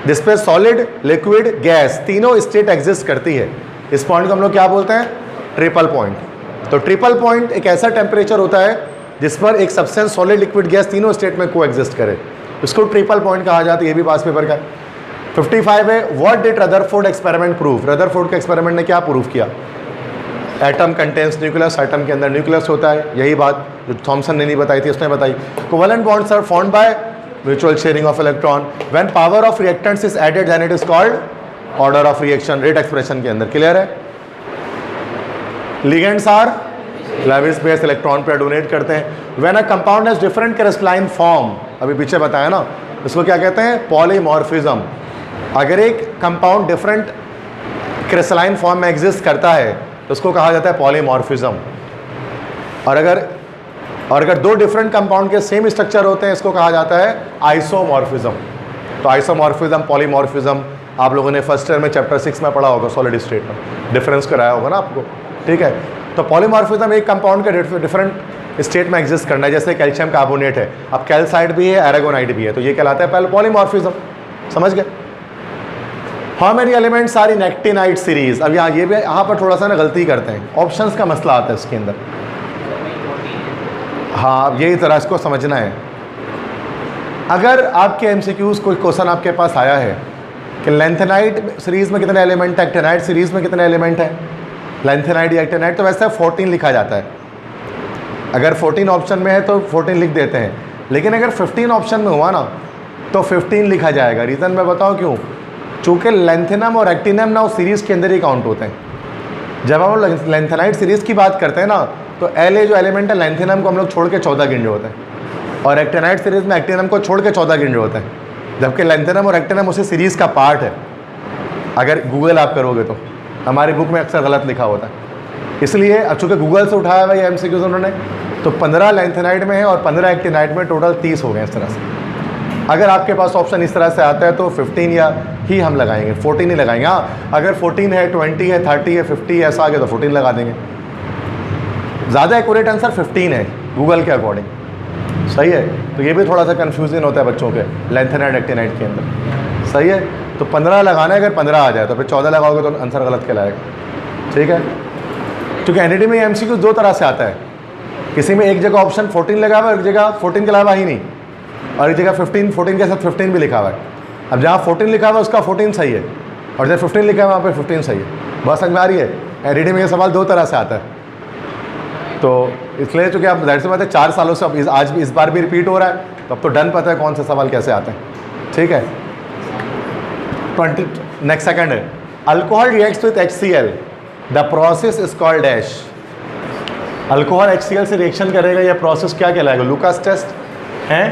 जिसपे सॉलिड लिक्विड गैस तीनों स्टेट एग्जिस्ट करती है, इस पॉइंट को हम लोग क्या बोलते हैं, ट्रिपल पॉइंट। तो ट्रिपल पॉइंट एक ऐसा टेम्परेचर होता है जिस पर एक सब्सटेंस सॉलिड लिक्विड गैस तीनों स्टेट में को एग्जिस्ट करे, इसको ट्रिपल पॉइंट कहा जाता है, ये भी पास पेपर का। 55 है what did Rutherford experiment prove, Rutherford के एक्सपेरिमेंट ने क्या प्रूव किया, एटम कंटेंस न्यूक्लियस, एटम के अंदर न्यूक्लियस होता है, यही बात जो थॉमसन ने नहीं बताई थी उसने बताई। Covalent bonds are formed by mutual sharing of electron, when power of reactants is added then it is called order of reaction, rate expression के अंदर, क्लियर है। Ligands are Lewis base, electron पे डोनेट करते हैं। When a compound has different crystalline form, अभी पीछे बताया ना, इसको क्या कहते हैं, पॉलीमॉर्फिज्म। अगर एक कंपाउंड डिफरेंट क्रिस्टलाइन फॉर्म में एग्जिस्ट करता है तो उसको कहा जाता है पॉलीमॉर्फिज्म। और अगर दो डिफरेंट कंपाउंड के सेम स्ट्रक्चर होते हैं इसको कहा जाता है आइसोमॉर्फिज्म। तो आइसोमॉर्फिज्म, पॉलीमॉर्फिज्म आप लोगों ने फर्स्ट ईयर में चैप्टर 6 में पढ़ा होगा, सॉलिड स्टेट में डिफरेंस कराया होगा ना आपको, ठीक है। तो पॉलीमॉर्फिज्म एक कंपाउंड के डिफरेंट स्टेट में एग्जिस्ट करना है, जैसे कैल्शियम कार्बोनेट है, अब कैल्साइट भी है, एरागोनाइट भी है, तो ये कहलाता है पहले पॉलीमॉर्फिज्म, समझ गए। How many elements are in actinide series, अब यहाँ ये भी यहाँ पर थोड़ा सा ना गलती करते हैं, ऑप्शंस का मसला आता है इसके अंदर। हाँ, यही तरह इसको समझना है। अगर आपके एमसीक्यूज कोई क्वेश्चन आपके पास आया है कि लेंथेनाइट सीरीज में कितने एलिमेंट है, एक्टिनाइट सीरीज में कितने एलिमेंट है, लेंथेनाइट या एक्टिनाइट, तो वैसे 14 लिखा जाता है। अगर 14 ऑप्शन में है तो 14 लिख देते हैं, लेकिन अगर 15 ऑप्शन में हुआ ना तो 15 लिखा जाएगा। रीज़न मैं बताऊँ क्यों, चूँकि लेंथेनम और एक्टिनम ना उस सीरीज़ के अंदर ही काउंट होते हैं। जब हम लेंथेनाइट सीरीज़ की बात करते हैं ना तो एल जो एलिमेंट है लेंथेनम को हम लोग छोड़ के 14 गिन रहे होते हैं, और एक्टिनाइट सीरीज़ में एक्टिनम को छोड़ के 14 गिन रहे होते हैं, जबकि लेंथेनम और एक्टिनम उसी सीरीज़ का पार्ट है। अगर गूगल आप करोगे तो हमारी बुक में अक्सर गलत लिखा होता है, इसलिए अब चूँकि गूगल से उठाया हुआ ये एमसीक्यूज़ उन्होंने, तो 15 लेंथेनाइट में है और 15 एक्टिनाइट में, टोटल 30 हो गए इस तरह से। अगर आपके पास ऑप्शन इस तरह से आता है तो 15 या ही हम लगाएंगे, 14 ही लगाएंगे। हाँ, अगर 14 है, 20 है, 30 है, 50 ऐसा आ गया तो 14 लगा देंगे। ज़्यादा एक्यूरेट आंसर 15 है गूगल के अकॉर्डिंग, सही है। तो ये भी थोड़ा सा कन्फ्यूजन होता है बच्चों के लेंथेनाइट एक्टिनाइट के अंदर, सही है। तो 15 लगाना है, अगर 15 आ जाए तो फिर 14 लगाओगे तो आंसर गलत कहलाएगा, ठीक है। क्योंकि एनईटी में एमसीक्यू दो तरह से आता है, किसी में एक जगह ऑप्शन 14 लगा हुआ है, एक जगह 14 के अलावा ही नहीं, और एक जगह 14 के साथ 15 भी लिखा हुआ है। अब जहाँ 14 लिखा हुआ है उसका 14 सही है, और जहाँ 15 लिखा है वहाँ पे 15 सही है। बस समझ में आ रही है, एनईटी में ये सवाल दो तरह से आता है। तो इसलिए चूँकि आप जाहिर सी बात है 4 सालों से अब आज भी इस बार भी रिपीट हो रहा है, तो अब तो डन पता है कौन से सवाल कैसे आते हैं, ठीक है। 20 नेक्स्ट सेकंड है, alcohol reacts with HCl, the process is called dash. Alcohol HCl से रिएक्शन करेगा, यह प्रोसेस क्या कहलाएगा, लुकास टेस्ट है।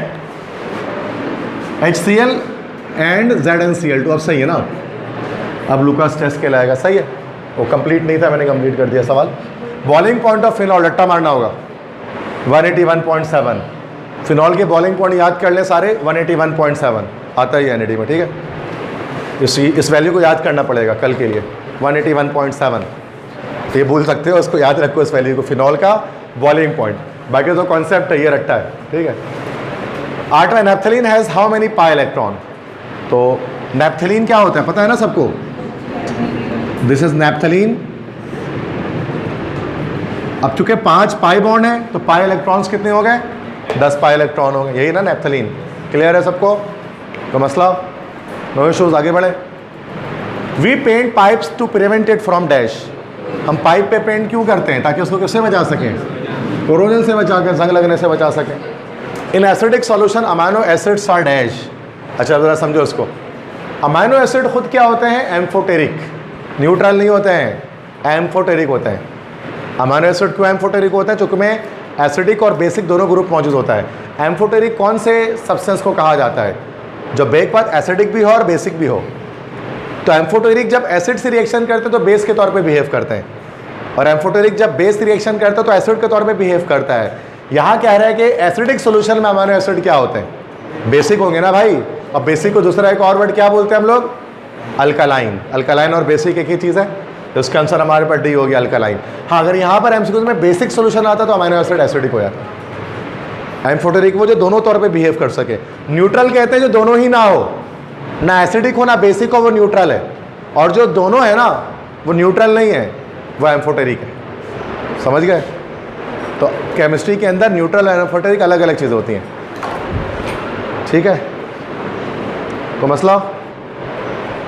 HCl एंड ZnCl2, अब सही है ना, अब लुकास टेस्ट कहलाएगा, सही है। वो कंप्लीट नहीं था, मैंने कंप्लीट कर दिया सवाल। बॉइलिंग पॉइंट ऑफ फिनॉल, रट्टा मारना होगा, 181.7। फिनॉल के बॉइलिंग पॉइंट याद कर लें सारे, 181.7 आता है एनईटी में, ठीक है। इस वैल्यू को याद करना पड़ेगा कल के लिए, 181.7, ये भूल सकते हो, उसको याद रखो इस वैल्यू को, फिनॉल का बॉइलिंग पॉइंट। बाकी तो कॉन्सेप्ट है, ये रट्टा है, ठीक है। 8वां, naphthalene has how many pi electron. तो नैप्थलीन क्या होता है पता है ना सबको, दिस इज नैप्थलीन। अब चूंकि 5 पाई बॉन्ड है तो पाई इलेक्ट्रॉन्स कितने हो गए? 10 पाई इलेक्ट्रॉन हो गए, यही ना नैप्थलीन। क्लियर है सबको? तो मसला नो इश्यूज, आगे बढ़े। We paint pipes to prevent it from dash. हम पाइप पे पेंट क्यों करते हैं? ताकि उसको किससे बचा सकें? कोरोजन से बचा के, जंग लगने से बचा सकें। In acidic solution amino acids are dash. अच्छा ज़रा समझो इसको। अमाइनो एसिड खुद क्या होते हैं? एम्फोटेरिक, न्यूट्रल नहीं होते हैं, एम्फोटेरिक होते हैं। अमाइनो एसिड क्यों एम्फोटेरिक होते हैं? चूँकि में एसिडिक और बेसिक दोनों ग्रुप मौजूद होता है। एम्फोटेरिक कौन से सब्सटेंस को कहा जाता है? जो बेक बाद एसिडिक भी हो और बेसिक भी हो। तो एम्फोटेरिक जब एसिड से रिएक्शन करते हैं तो बेस के तौर पे बिहेव करते हैं, और एम्फोटेरिक जब बेस रिएक्शन करता है तो एसिड के तौर पे बिहेव करता है। यहाँ कह रहा है कि एसिडिक सोल्यूशन में अमाइनो एसिड क्या होते हैं? बेसिक होंगे ना भाई। और बेसिक को दूसरा एक और वर्ड क्या बोलते हैं हम लोग? अल्कालाइन। अल्कालाइन और बेसिक एक ही चीज़ है, तो उसका आंसर हमारे पास डी हो गया, अल्कालाइन। हाँ, अगर यहाँ पर एमसीक्यूज में बेसिक सोल्यूशन आता तो अमाइनो एसिड एसिडिक हो जाता। एम्फोटेरिक वो जो दोनों तौर पे बिहेव कर सके। न्यूट्रल कहते हैं जो दोनों ही ना हो, ना एसिडिक हो ना बेसिक हो, वो न्यूट्रल है। और जो दोनों है ना वो न्यूट्रल नहीं है, वो एम्फोटेरिक है। समझ गए? तो केमिस्ट्री के अंदर न्यूट्रल और एम्फोटेरिक अलग अलग चीज़ें होती हैं। ठीक है, तो मसला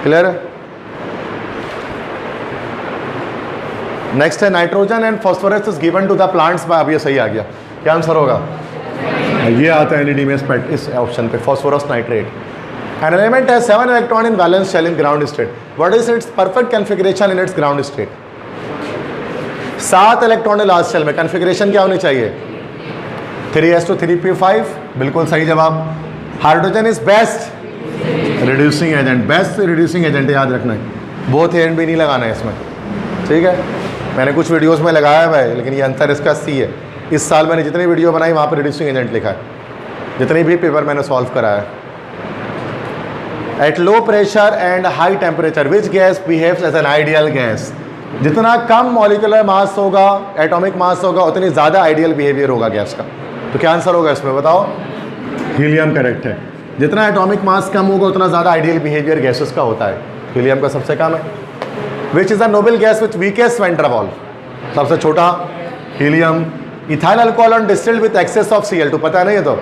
क्लियर है? नेक्स्ट है nitrogen and phosphorus is given to the plants by. अब ये सही आ गया, क्या आंसर होगा? ये आता है एलईडी में इस ऑप्शन पे, phosphorus nitrate. An element has 7 electron in valence shell in ground state. What is its perfect configuration in its ground state? 7 electron है लास्ट शेल में, कन्फिग्रेशन क्या होनी चाहिए? 3s2 3p5, बिल्कुल सही जवाब। Hydrogen is best reducing agent, best reducing agent याद रखना है। बोथ एंड भी नहीं लगाना है इसमें, ठीक है? मैंने कुछ वीडियोस में लगाया हुआ है, लेकिन ये आंसर इसका सी है। इस साल मैंने जितनी वीडियो बनाई वहाँ पर रिड्यूसिंग एजेंट लिखा है, जितनी भी पेपर मैंने सॉल्व कराया है। At low pressure and high temperature which gas behaves as an ideal gas. जितना कम मॉलिक्यूलर मास होगा, एटॉमिक मास होगा, उतनी ज़्यादा आइडियल बिहेवियर होगा गैस का। तो क्या आंसर होगा इसमें बताओ? हीलियम करेक्ट है। जितना एटॉमिक मास कम होगा उतना ज़्यादा आइडियल बिहेवियर गैसेस का होता है। हीलियम का सबसे कम है। Which is a noble gas which weakest van der Waal? सबसे छोटा helium. Ethyl alcohol on distilled with excess of Cl2, पता नहीं है तो?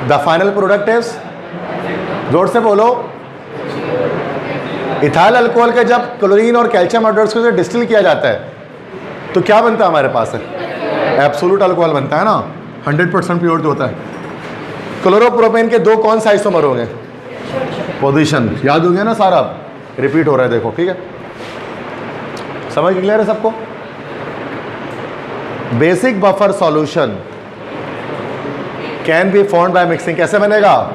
द फाइनल प्रोडक्ट इज, जोर से बोलो। इथाइल अल्कोहल के जब क्लोरीन और कैल्शियम हाइड्रोक्साइड को डिस्टिल किया जाता है तो क्या बनता है हमारे पास? है एब्सोल्यूट अल्कोहल बनता है ना, 100% प्योर जो होता है। क्लोरोप्रोपेन के 2 कौन सा आइसोमर होंगे? पोजीशन याद हो गया ना सारा, रिपीट हो रहा है देखो, ठीक है? समझ क्लियर है सबको? Basic buffer solution can be formed by mixing. कैसे बनेगा?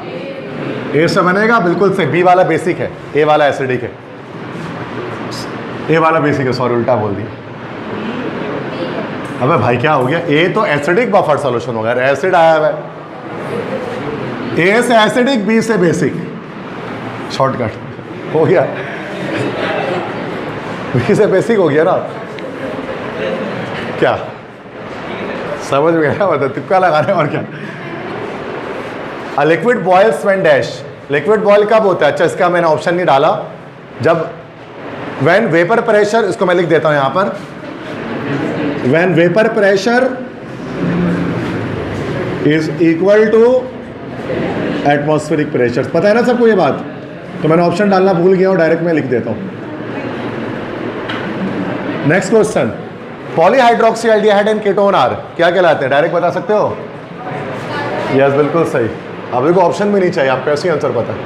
ए से बनेगा, बिल्कुल से। बी वाला बेसिक है, ए वाला एसिडिक है। ए वाला बेसिक है, सॉरी उल्टा बोल दिया। अबे भाई क्या हो गया? ए तो एसिडिक बफर सॉल्यूशन होगा, एसिड आया है। ए से एसिडिक, बी से बेसिक, शॉर्टकट हो गया। बी से बेसिक हो गया ना, क्या समझ में गया? बता, तुक्का लगा रहे हैं और क्या? A liquid boils when dash. Liquid boil कब होता है? अच्छा, इसका मैंने ऑप्शन नहीं डाला। जब व्हेन वेपर प्रेशर, इसको मैं लिख देता हूं यहां पर, when vapour pressure is equal to atmospheric pressure. पता है ना सबको ये बात? तो मैंने ऑप्शन डालना भूल गया हूं, डायरेक्ट मैं लिख देता हूं। Next question, polyhydroxy aldehyde and ketone are क्या कहलाते हैं? डायरेक्ट बता सकते हो? यस, बिल्कुल सही। अब देखो ऑप्शन भी नहीं चाहिए, आपको ऐसे ही आंसर पता है।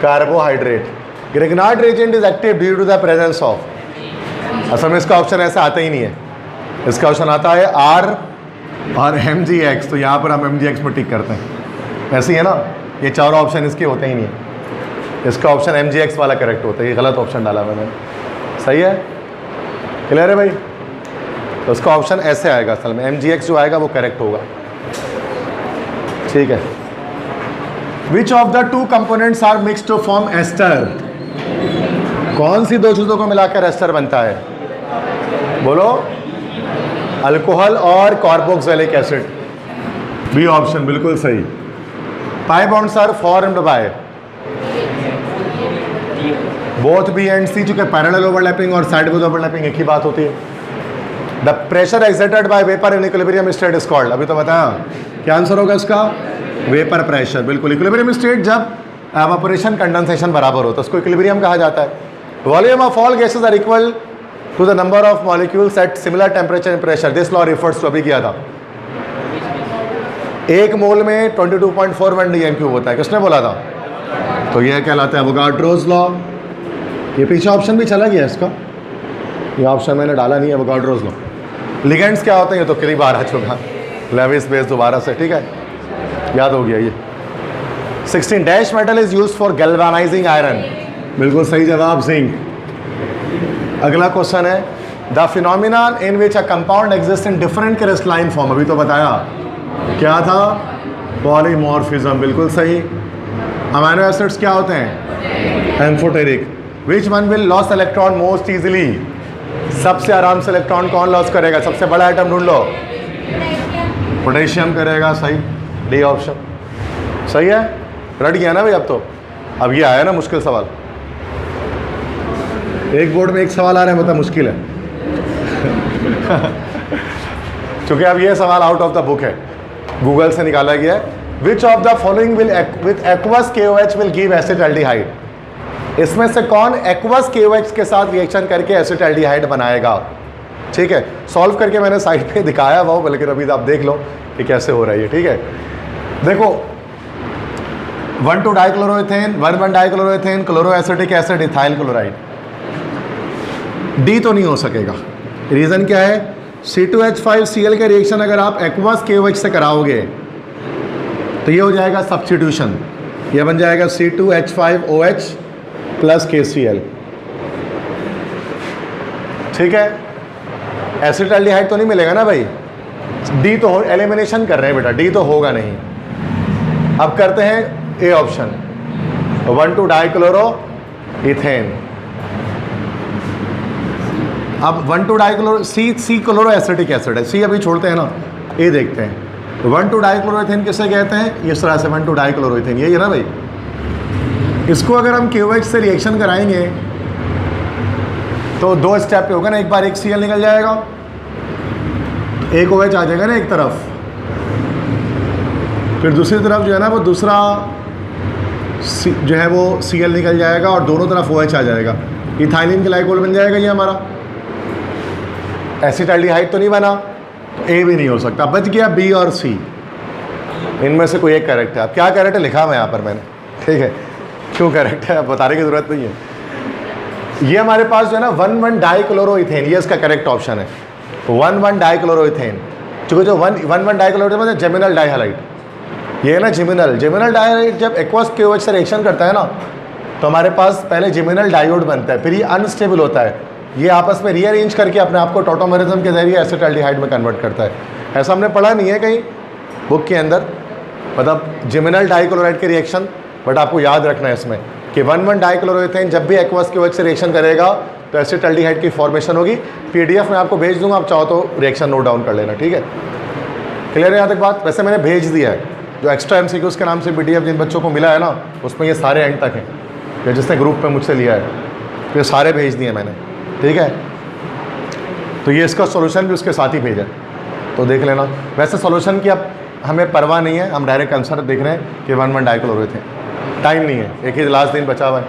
Carbohydrate. Grignard reagent is active due to the presence of. असल में इसका ऑप्शन ऐसे आता ही नहीं है, इसका ऑप्शन आता है आर और MgX। तो यहाँ पर हम MgX में टिक करते हैं, ऐसे ही है ना? ये चारों ऑप्शन इसके होते ही नहीं है। इसका ऑप्शन MgX वाला करेक्ट होता है, ये गलत ऑप्शन डाला मैंने। सही है? क्लियर है भाई? तो उसका ऑप्शन ऐसे आएगा, असल में MgX जो आएगा वो करेक्ट होगा, ठीक है? Which of the 2 components are mix to form ester? कौन सी 2 चीज़ों को मिलाकर एस्टर बनता है? बोलो। अल्कोहल और कार्बोक्सिलिक एसिड। बी ऑप्शन बिल्कुल सही। Pi bonds are formed by both B and C, चूंकि पैरेलल ओवरलैपिंग और साइड विद ओवरलैपिंग एक ही बात होती है। The pressure exerted by vapour in equilibrium state is called, अभी तो बताया क्या आंसर होगा इसका, वेपर प्रेशर। बिल्कुल, इक्विलिब्रियम स्टेट जब एवापोरेशन कंडेंसेशन बराबर हो तो उसको इक्विलिब्रियम कहा जाता है। Volume of all gases are equal to the number of molecules eight similar temperature and pressure, this law refers to, अभी किया था। एक मोल में 22.41 dm³ होता है, किसने बोला था, तो यह कहलाता है एवोगाड्रोस लॉ। ये पीछे ऑप्शन भी चला गया इसका, ये ऑप्शन मैंने डाला नहीं है, एवोगाड्रोस लॉ। लिगेंड्स क्या होते हैं, ये तो कई बार आ चुका, लेविस बेस दोबारा से, ठीक है, याद हो गया ये। 16 dash metal is used for galvanising iron, बिल्कुल सही जवाब, जिंक। अगला क्वेश्चन है the phenomenon in which a compound exist in different crystalline form, अभी तो बताया क्या था, पॉलीमॉर्फिज्म, बिल्कुल सही। अमीनो एसिड्स क्या होते हैं, amphoteric. Which one will loss electron most easily, सबसे आराम से इलेक्ट्रॉन कौन लॉस करेगा, सबसे बड़ा आइटम ढूंढ लो, पोटेशियम करेगा, सही, डी ऑप्शन सही है। रट गया ना भाई, अब ये आया ना मुश्किल सवाल, एक बोर्ड में एक सवाल आ रहा है, मतलब मुश्किल है क्योंकि अब ये सवाल आउट ऑफ द बुक है, गूगल से निकाला गया है। Which of the following will with aqueous KOH will give acetaldehyde, इसमें से कौन एक्वस KOH के साथ रिएक्शन करके एसिटाल्डिहाइड बनाएगा, ठीक है। सॉल्व करके मैंने साइड पे दिखाया हुआ हो, लेकिन अभी आप देख लो कि कैसे हो रहा है ये, ठीक है। देखो one two dichloroethane, one one dichloroethane, chloroacetic acid, ethyl chloride, D तो नहीं हो सकेगा। रीज़न क्या है, C2H5Cl का रिएक्शन अगर आप एक्वस KOH से कराओगे तो ये हो जाएगा सब्स्टिट्यूशन, ये बन जाएगा C2H5OH प्लस KCl, ठीक है। एसिटाल्डिहाइड तो नहीं मिलेगा ना भाई, डी तो एलिमिनेशन कर रहे हैं बेटा, डी तो होगा नहीं। अब करते हैं ए ऑप्शन, 1,2-डाइक्लोरोइथेन। अब 1,2-डाइक्लोरो सी क्लोरोएसिटिक एसिड है, सी अभी छोड़ते हैं ना, ए देखते हैं। 1,2-डाइक्लोरोइथेन किसे कहते हैं, इस तरह से 1,2-डाइक्लोरोइथेन, यही है ना भाई। इसको अगर हम KOH से रिएक्शन कराएंगे तो दो स्टेप पे होगा ना, एक बार एक Cl निकल जाएगा, एक OH आ जाएगा ना एक तरफ, फिर दूसरी तरफ जो है ना वो दूसरा जो है वो Cl निकल जाएगा और दोनों तरफ OH आ जाएगा, इथाइलिन ग्लाइकोल बन जाएगा ये हमारा। एसिटाल्डिहाइड तो नहीं बना, तो ए भी नहीं हो सकता, बच गया बी और सी, इनमें से कोई एक करेक्ट है। अब क्या करेक्ट है लिखा मैं यहाँ पर मैंने, ठीक है, क्यों करेक्ट है अब बताने की ज़रूरत नहीं है। ये हमारे पास जो है ना 1,1-डाइक्लोरोइथेन, ये इसका करेक्ट ऑप्शन है, 1,1-डाइक्लोरोइथेन, चूँकि जो 1,1-डाइक्लोरोइथेन मतलब जेमिनल डाइहालाइड, ये है ना जेमिनल डाइहालाइड जब एक्वस KOH से रिएक्शन करता है ना तो हमारे पास पहले जेमिनल डायोड बनता है, फिर ये अनस्टेबल होता है, ये आपस में रीअरेंज करके अपने आप को टॉटोमेरिज्म के जरिए एसिटाल्डिहाइड में कन्वर्ट करता है। ऐसा हमने पढ़ा नहीं है कहीं बुक के अंदर, मतलब जेमिनल डाइक्लोराइड के रिएक्शन, बट आपको याद रखना है इसमें कि 1,1-डाइक्लोरोइथेन जब भी एक्वस KOH से रिएक्शन करेगा तो एसिटाल्डिहाइड की फॉर्मेशन होगी। PDF में आपको भेज दूंगा, आप चाहो तो रिएक्शन नोट डाउन कर लेना, ठीक है। क्लियर है यहाँ तक बात, वैसे मैंने भेज दिया है, जो एक्स्ट्रा MCQs के नाम से PDF जिन बच्चों को मिला है ना उसमें ये सारे एंड तक हैं, या जिसने ग्रुप में मुझसे लिया है, तो ये सारे भेज दिए मैंने, ठीक है। तो ये इसका सॉल्यूशन भी उसके साथ ही भेजा, तो देख लेना। वैसे सॉल्यूशन की अब हमें परवाह नहीं है, हम डायरेक्ट आंसर देख रहे हैं कि 1,1-डाइक्लोरोइथेन, टाइम नहीं है, एक ही लास्ट दिन बचा हुआ है,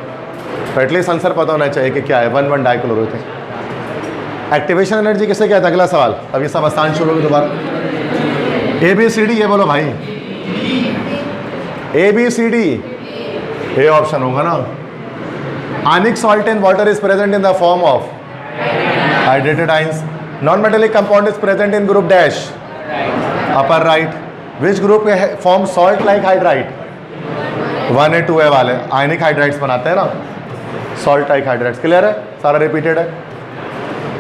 तो एटलीस्ट आंसर पता होना चाहिए कि क्या है 1,1-डाइक्लोरोइथेन। एक्टिवेशन एनर्जी किसे कहता है, अगला सवाल, अब ये सब आसान शुरू होगा दोबारा। ABCD, ये बोलो भाई, ABCD, ए ऑप्शन होगा ना। Ionic salt in water is present in the form of hydrated ions. Non metallic compound is present in group dash, upper right. Which group form salt like hydride, 1A 2A वाले आयनिक hydrides बनाते हैं ना, salt like hydrides. Clear है, सारा repeated है।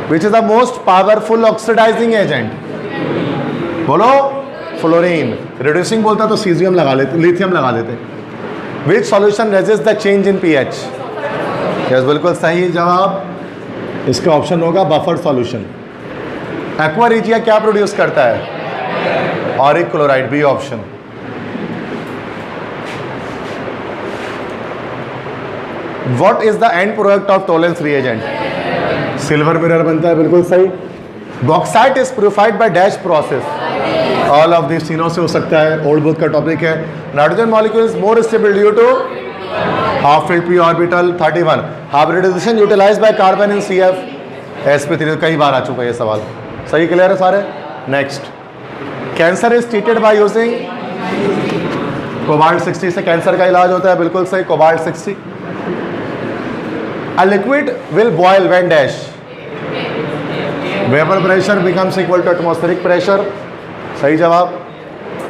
Which is the most powerful oxidizing agent, बोलो fluorine. Reducing बोलता तो सीजियम लगा लेते, लिथियम लगा लेते। Which solution resist the change in pH, yes बिल्कुल सही जवाब, इसका ऑप्शन होगा बफर सॉल्यूशन। एक्वा रिजिया क्या प्रोड्यूस करता है, auric chloride, B option. What is the end product of Tollens reagent? Silver mirror बनता है, बिल्कुल सही। Bauxite is purified by dash process? All of this तीनों से हो सकता है, ओल्ड बुक का टॉपिक है। Nitrogen molecule is more stable due to half filled p orbital 31। Hybridisation utilised by carbon in CF sp3। कई बार आ चुका है ये सवाल। सही, क्लियर है सारे? Next, cancer is treated by using cobalt 60 से कैंसर का इलाज होता है, बिल्कुल सही, cobalt 60। A liquid will boil when dash? Vapour pressure becomes equal to atmospheric pressure. सही जवाब।